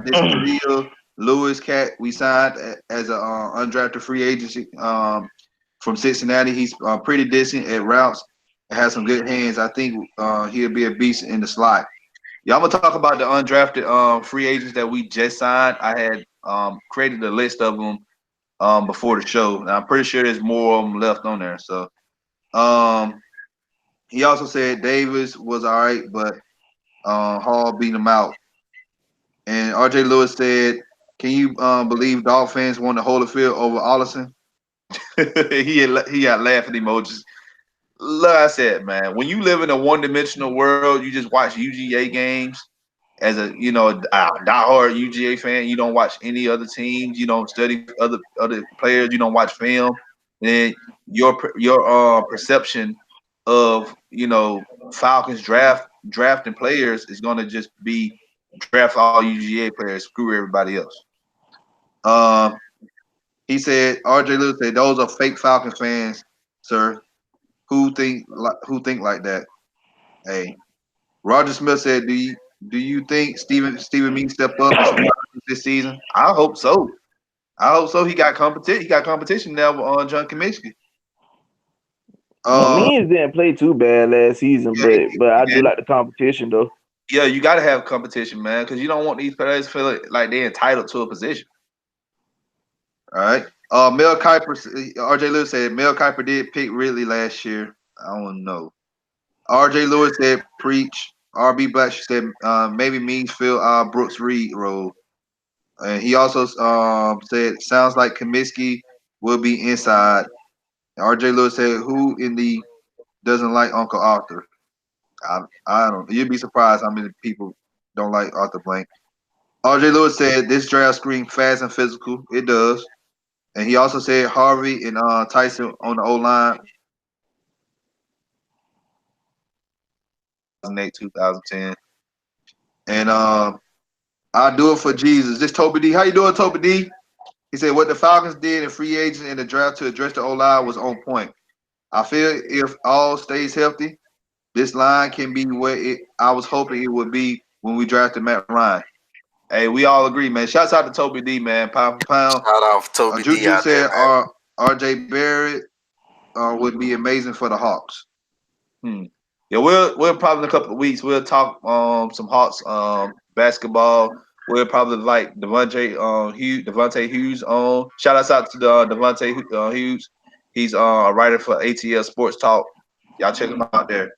this Khalil Lewis cat we signed as a undrafted free agency from Cincinnati. He's pretty decent at routes. Has some good hands. I think he'll be a beast in the slot. Yeah, I'm gonna talk about the undrafted free agents that we just signed. I had created a list of them before the show. And I'm pretty sure there's more of them left on there. So um, he also said Davis was all right, but Hall beat him out. And RJ Lewis said, "Can you believe Dolphins won the Holyfield over Allison?" He got laughing emojis. Like I said, man, when you live in a one-dimensional world, you just watch UGA games. As a diehard UGA fan, you don't watch any other teams. You don't study other players. You don't watch film. and your perception of Falcons drafting players is going to just be draft all UGA players, screw everybody else. Um, he said RJ Lewis said those are fake Falcons fans, sir. Who think like that? Hey, Roger Smith said, do you think Stephen Means step up and surprise us this season? I hope so. I hope so. He got competition. He got competition now on John Kaminsky. Well, Uh, Means didn't play too bad last season, yeah, but I yeah, do like the competition though. yeah, you got to have competition, man, because you don't want these players to feel like they're entitled to a position. All right. Mel Kiper, RJ Lewis said Mel Kiper did pick Ridley last year. I don't know. RJ Lewis said preach. RB Black said maybe Means fill Brooks Reed role. And he also said sounds like Comiskey will be inside. And RJ Lewis said who in the doesn't like Uncle Arthur. I don't. You'd be surprised how many people don't like Arthur Blank. RJ Lewis said this draft screams fast and physical. It does. And he also said Harvey and Tyson on the O line 2008, 2010. And I do it for Jesus. This Toby D. How you doing, Toby D? He said what the Falcons did in free agents in the draft to address the O line was on point. I feel if all stays healthy, this line can be what I was hoping it would be when we drafted Matt Ryan. Hey, we all agree, man. Shouts out to Toby D, man. Pound for pound. Shout out Toby D Juju out there, said man. R.J. Barrett would be amazing for the Hawks. Yeah, we'll probably in a couple of weeks we'll talk some Hawks basketball. We'll probably like Devontae Hughes on. Shout out to the Devontae Hughes. He's a writer for ATL Sports Talk. Y'all check him out there.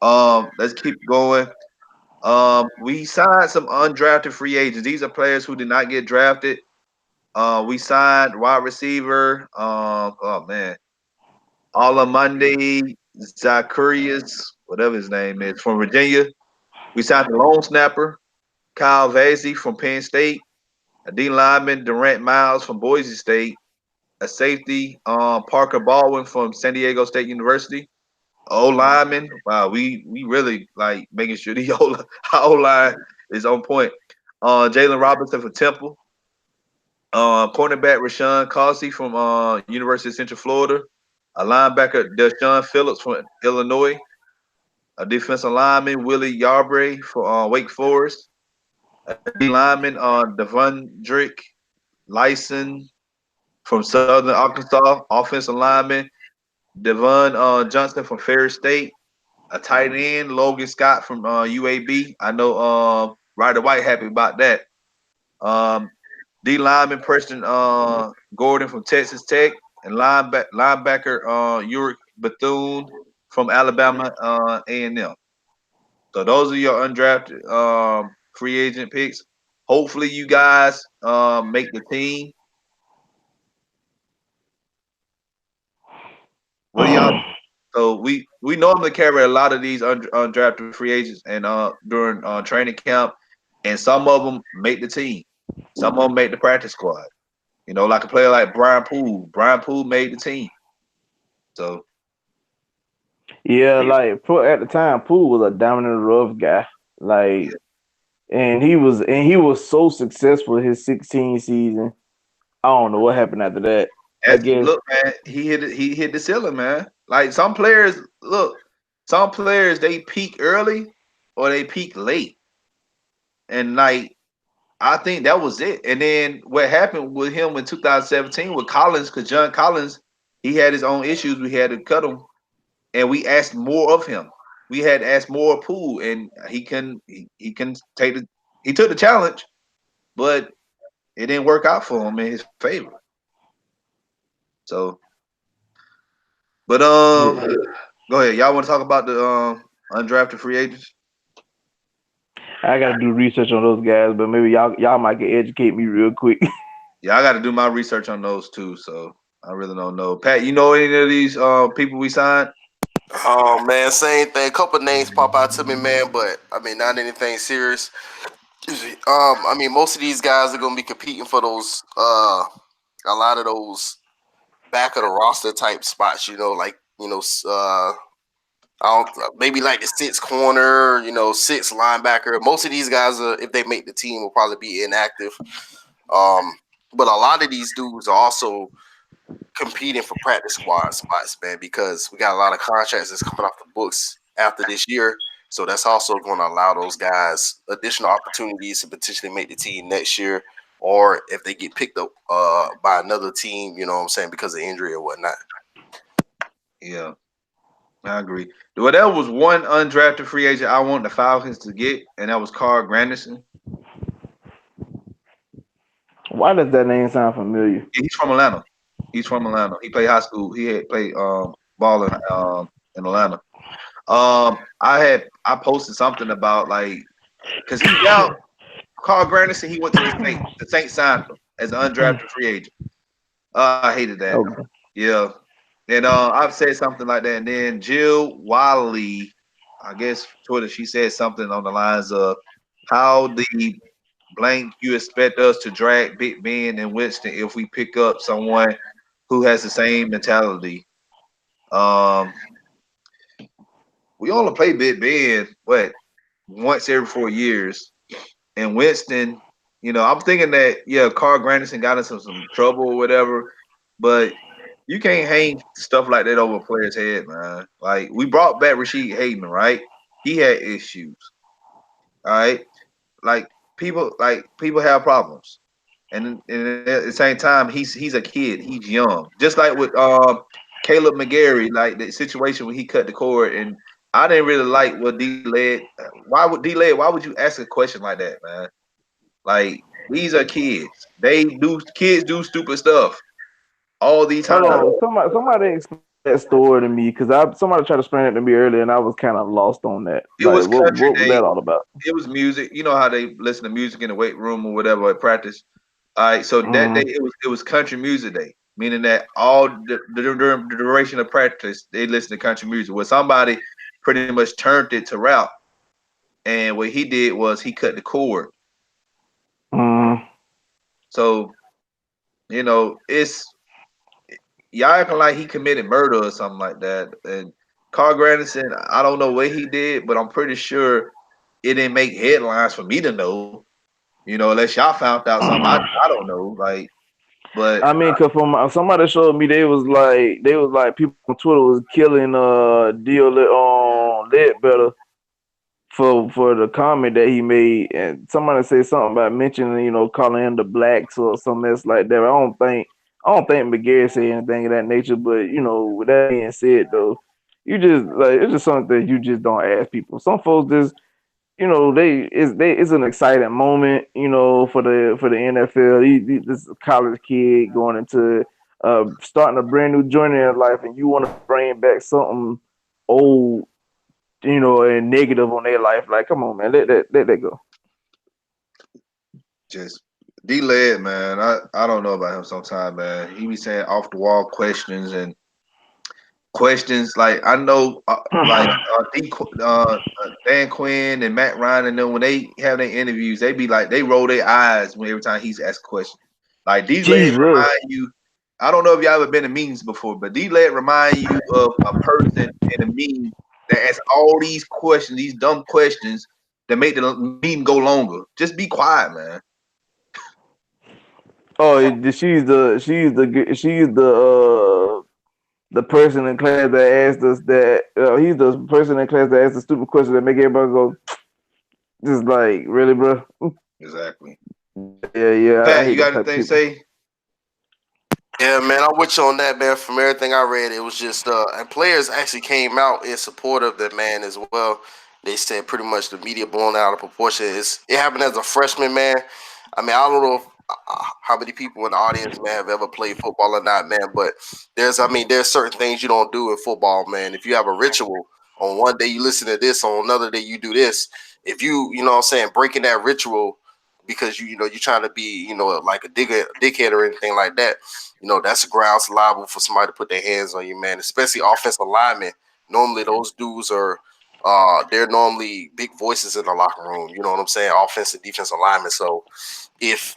Let's keep going. We signed some undrafted free agents. These are players who did not get drafted. We signed wide receiver. Oh man, Alla Monday Zacharias, whatever his name is, from Virginia. We signed the long snapper Kyle Vasey from Penn State, a D lineman Durant Miles from Boise State, a safety Parker Baldwin from San Diego State University. O lineman, wow, we really like making sure the O line is on point. Jalen Robinson from Temple, cornerback Rashawn Causey from University of Central Florida, a linebacker Deshaun Phillips from Illinois, a defensive lineman Willie Yarbray for Wake Forest, a D lineman Devondrick Lyson from Southern Arkansas, offensive lineman Devon Johnson from Ferris State, a tight end Logan Scott from UAB. I know Ryder White happy about that. D lineman Preston Gordon from Texas Tech, and linebacker Uric Bethune from Alabama A&M. So those are your undrafted free agent picks. Hopefully you guys make the team. What do y'all? So we normally carry a lot of these undrafted free agents and during training camp, and some of them make the team. Some of them make the practice squad. Like a player like Brian Poole. Brian Poole made the team. So Yeah, like at the time, Poole was a dominant rough guy. Like, and he was so successful his 16 season. I don't know what happened after that. I as guess. look, man, he hit the ceiling, man. Like some players they peak early or they peak late, and like I think that was it. And then what happened with him in 2017 with Collins, because John Collins, he had his own issues. We had to cut him, and we asked more of him. We had asked more of Poole, and he can take the he took the challenge, but it didn't work out for him in his favor. So, but go ahead. Y'all want to talk about the undrafted free agents? I gotta do research on those guys, but maybe y'all might can educate me real quick. Yeah, I got to do my research on those too. So I really don't know. Pat, you know any of these people we signed? Oh man, same thing. A couple names pop out to me, man, but I mean not anything serious. I mean most of these guys are gonna be competing for those a lot of those back of the roster type spots. Like I don't maybe like the sixth corner, sixth linebacker. Most of these guys, if they make the team, will probably be inactive. But a lot of these dudes are also competing for practice squad spots, man, because we got a lot of contracts that's coming off the books after this year. So that's also going to allow those guys additional opportunities to potentially make the team next year, or if they get picked up by another team, you know what I'm saying, because of injury or whatnot. Yeah, I agree. Well, there was one undrafted free agent I want the Falcons to get, and that was Carl Granderson. Why does that name sound familiar? Yeah, he's from Atlanta. He's from Atlanta. He played high school. He had played ball in Atlanta. I posted something about like because he's out. Carl Granderson, he went to the Saints. The Saints signed him as an undrafted free agent. I hated that. Okay. Yeah. And I've said something like that. And then Jill Wiley, I guess Twitter, she said something on the lines of how the blank you expect us to drag Big Ben and Winston if we pick up someone who has the same mentality. Um, we only play Big Ben once every 4 years, and Winston. I'm thinking that Carl Granderson got into some trouble or whatever, but you can't hang stuff like that over a player's head, man. Like we brought back Rashid Hayman, right? He had issues, all right. Like people have problems, and at the same time, he's a kid. He's young, just like with Caleb McGarry, like the situation when he cut the cord, and I didn't really like what D led. Why would you ask a question like that, man? Like these are kids. Kids do stupid stuff all the Hold time. on, somebody explain that story to me because somebody tried to explain it to me earlier and I was kind of lost on that. It Like, was what country was day. that all about? It was music. You know how they listen to music in the weight room or whatever at practice. All right, so that day Mm, it was country music day, meaning that all during the duration of practice they listen to country music. Well, somebody pretty much turned it to rap, and what he did was he cut the cord. mm. So it's y'all acting like he committed murder or something like that. And Carl Granderson, I don't know what he did, but I'm pretty sure it didn't make headlines for me to know. Unless y'all found out something I don't know. Like, but I mean, cause from somebody showed me they was like people on Twitter was killing deal on Lead Better for the comment that he made, and somebody said something about mentioning calling him the blacks or something else like that. I don't think McGarry said anything of that nature, but with that being said though, you just like it's just something that you just don't ask people. Some folks just it's an exciting moment, for the NFL. This is a college kid going into starting a brand new journey in life, and you want to bring back something old, and negative on their life. Like, come on, man, let that go. just D-Led, man. I don't know about him sometimes, man. He be saying off the wall questions and questions like I know Dan Quinn and Matt Ryan and them when they have their interviews, they be like they roll their eyes when every time he's asked a question. Like D-Led Jesus. remind you. I don't know if y'all ever been in meetings before, but D-Led remind you of a person in a meeting that asks all these questions, these dumb questions that make the meeting go longer. Just be quiet, man. Oh, she's the person in class that asked us that he's the person in class that asked the stupid question that make everybody go just like really, bro. Exactly. Yeah. I Pat, hate you them got type of anything to people. say? Yeah, man, I'm with you on that, man. From everything I read, it was just and players actually came out in support of that man as well. They said pretty much the media blown out of proportion. It happened as a freshman, man. I mean, I don't know how many people in the audience, man, have ever played football or not, man. But there's certain things you don't do in football, man. If you have a ritual on one day you listen to this, on another day you do this. If you know what I'm saying, breaking that ritual because you're trying to be like a dickhead or anything like that, that's a grounds liable for somebody to put their hands on you, man. Especially offensive linemen. Normally, those dudes are, they're normally big voices in the locker room. You know what I'm saying? Offensive, defensive linemen. So if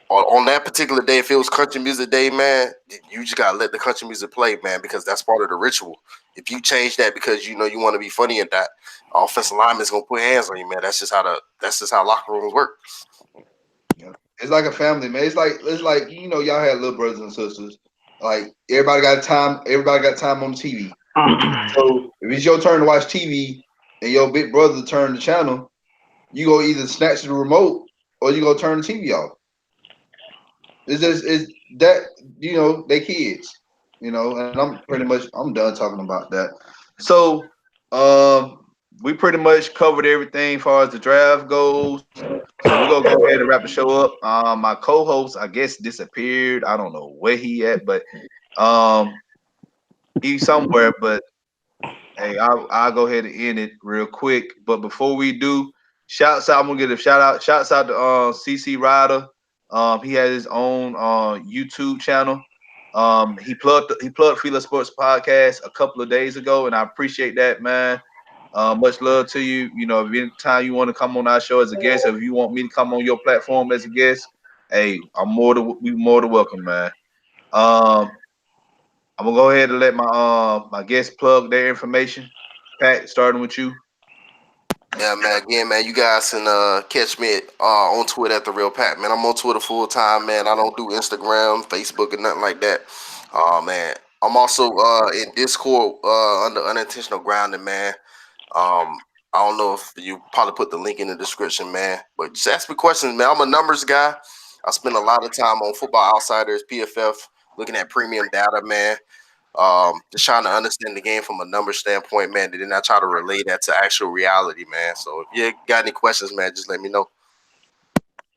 on that particular day, if it was country music day, man, you just gotta let the country music play, man, because that's part of the ritual. If you change that because you know you want to be funny and that offensive lineman's gonna put hands on you, man. That's just how locker rooms work. Yeah. It's like a family, man. It's like y'all had little brothers and sisters. Like everybody got time. Everybody got time on the TV. So if it's your turn to watch TV and your big brother turn the channel, you go either snatch the remote or you go turn the TV off. It's that they kids, and I'm done talking about that. So we pretty much covered everything as far as the draft goes. So we're gonna go ahead and wrap the show up. My co-host, I guess, disappeared. I don't know where he at, but um he's somewhere. But hey, I'll go ahead and end it real quick. But before we do, shouts out. I'm gonna get a shout out. Shouts out to CC Ryder. He has his own YouTube channel. He plugged FILA Sports Podcast a couple of days ago, and I appreciate that, man. Much love to you. If anytime you want to come on our show as a guest, or if you want me to come on your platform as a guest, hey, we more than welcome, man. Um, I'm gonna go ahead and let my guests plug their information. Pat, starting with you. Yeah, man. Again, man, you guys can catch me on Twitter at TheRealPattman. I'm on Twitter full time, man. I don't do Instagram, Facebook, or nothing like that. Man. I'm also in Discord under Unintentional Grounding, man. I don't know if you probably put the link in the description, man. But just ask me questions, man. I'm a numbers guy. I spend a lot of time on Football Outsiders, PFF, looking at premium data, man. Just trying to understand the game from a number standpoint, man. And then I try to relate that to actual reality, man. So if you got any questions, man, just let me know.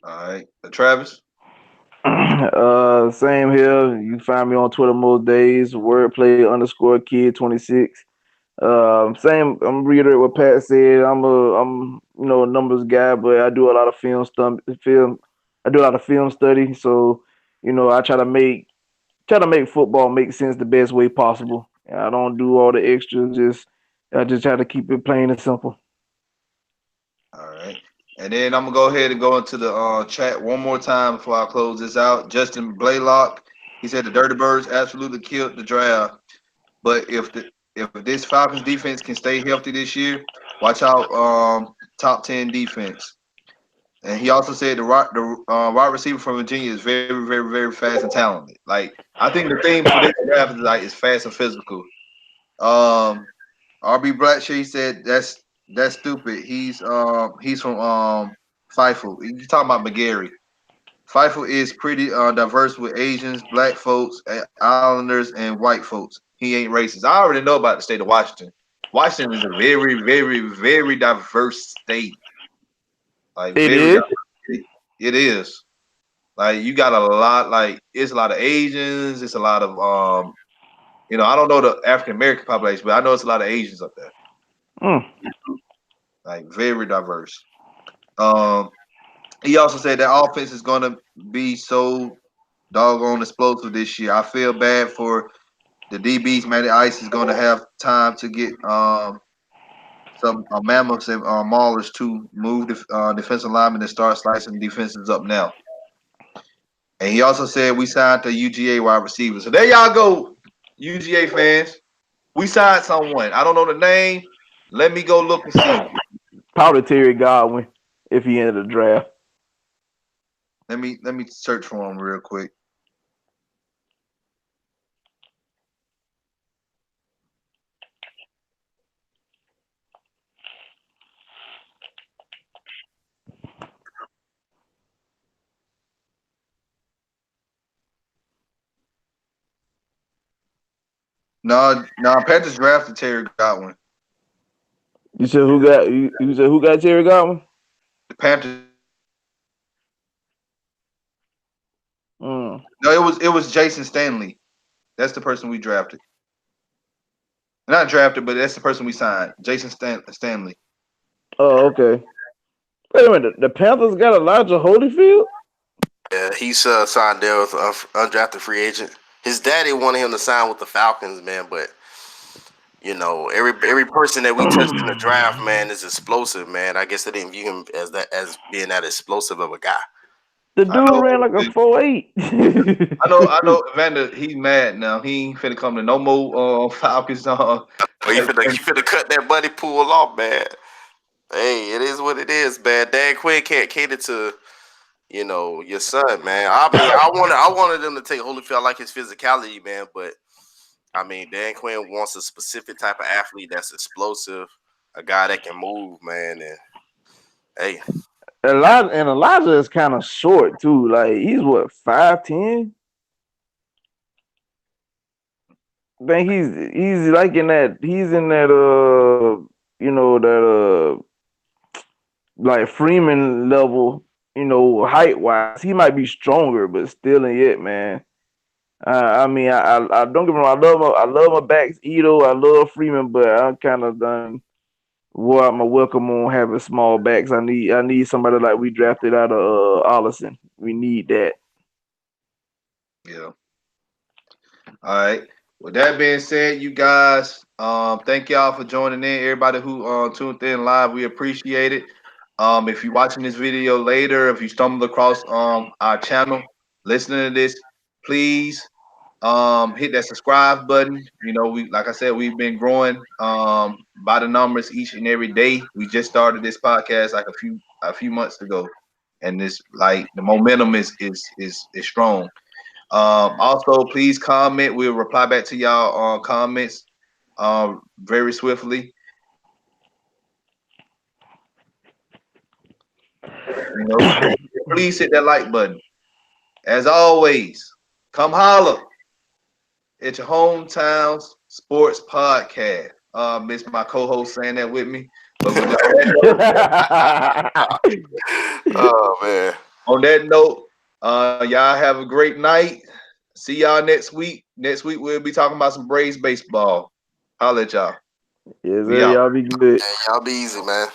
All right, Travis. Same here. You can find me on Twitter most days. Wordplay underscore kid 26. Same. I'm reiterate what Pat said. I'm a numbers guy, but I do a lot of film. I do a lot of film study. So I try to make football make sense the best way possible. I don't do all the extras. I just try to keep it plain and simple. All right. And then I'm gonna go ahead and go into the chat one more time before I close this out. Justin Blaylock, he said the Dirty Birds absolutely killed the draft. But if this Falcons defense can stay healthy this year, watch out top 10 defense. And he also said the wide receiver from Virginia is very, very, very fast and talented. Like I think the theme for this draft is fast and physical. Um, RB Blackshear, he said that's stupid. He's from Fifle. You talking about McGarry? Fifle is pretty diverse with Asians, black folks, Islanders, and white folks. He ain't racist. I already know about the state of Washington. Washington is a very, very, very diverse state. Like It very is. diverse. It is. Like you got a lot. Like it's a lot of Asians. It's a lot of I don't know the African American population, but I know it's a lot of Asians up there. Mm. Like very diverse. Um, he also said that offense is going to be so doggone explosive this year. I feel bad for the DBs. Matty Ice is going to have time to get some mammoths and maulers to move the defensive linemen and start slicing defenses up now. And he also said we signed the UGA wide receiver. So there y'all go, UGA fans. We signed someone. I don't know the name. Let me go look and see. Probably Terry Godwin if he entered the draft. Let me search for him real quick. No, Panthers drafted Terry Godwin. You said who got Terry Godwin? The Panthers drafted him. Mm. No, it was Jason Stanley. That's the person we drafted. Not drafted, but that's the person we signed. Stanley. Oh, okay. Wait a minute. The Panthers got Elijah Holyfield? Yeah, he's signed there with an undrafted free agent. His daddy wanted him to sign with the Falcons, man, but every person that we touched in the draft, man, is explosive, man. I guess they didn't view him as being that explosive of a guy. The I dude ran like a know. 4.8. I know. Evander, he's mad now. He ain't finna come to no more Falcons. But you finna cut that buddy pool off, man. Hey, it is what it is, man. Dan Quinn can't cater to your son, man. I mean, I wanted them to take Holyfield. I like his physicality, man, but I mean, Dan Quinn wants a specific type of athlete that's explosive, a guy that can move, man. And hey, Elijah is kind of short too. Like he's what 5'10". I think he's like in that that like Freeman level, height wise. He might be stronger, but still ain't yet, man. I mean, I don't get me wrong. I love my backs, Ito. I love Freeman, but I'm kind of done. Wore out my welcome on having small backs. I need somebody like we drafted out of Ollison. We need that. Yeah. All right. With that being said, you guys, thank y'all for joining in. Everybody who tuned in live, we appreciate it. If you're watching this video later, if you stumble across our channel, listening to this, please hit that subscribe button. You know, we like I said, we've been growing by the numbers each and every day. We just started this podcast like a few months ago, and this like the momentum is strong. Also, please comment. We'll reply back to y'all on comments very swiftly. You know, please hit that like button. As always, come holla at your hometown's sports podcast. Miss my co-host saying that with me. But with oh man, on that note, y'all have a great night. See y'all next week. Next week we'll be talking about some Braves baseball. Holla at y'all. Yes, We sir. out. Y'all be good. y'all be easy, man.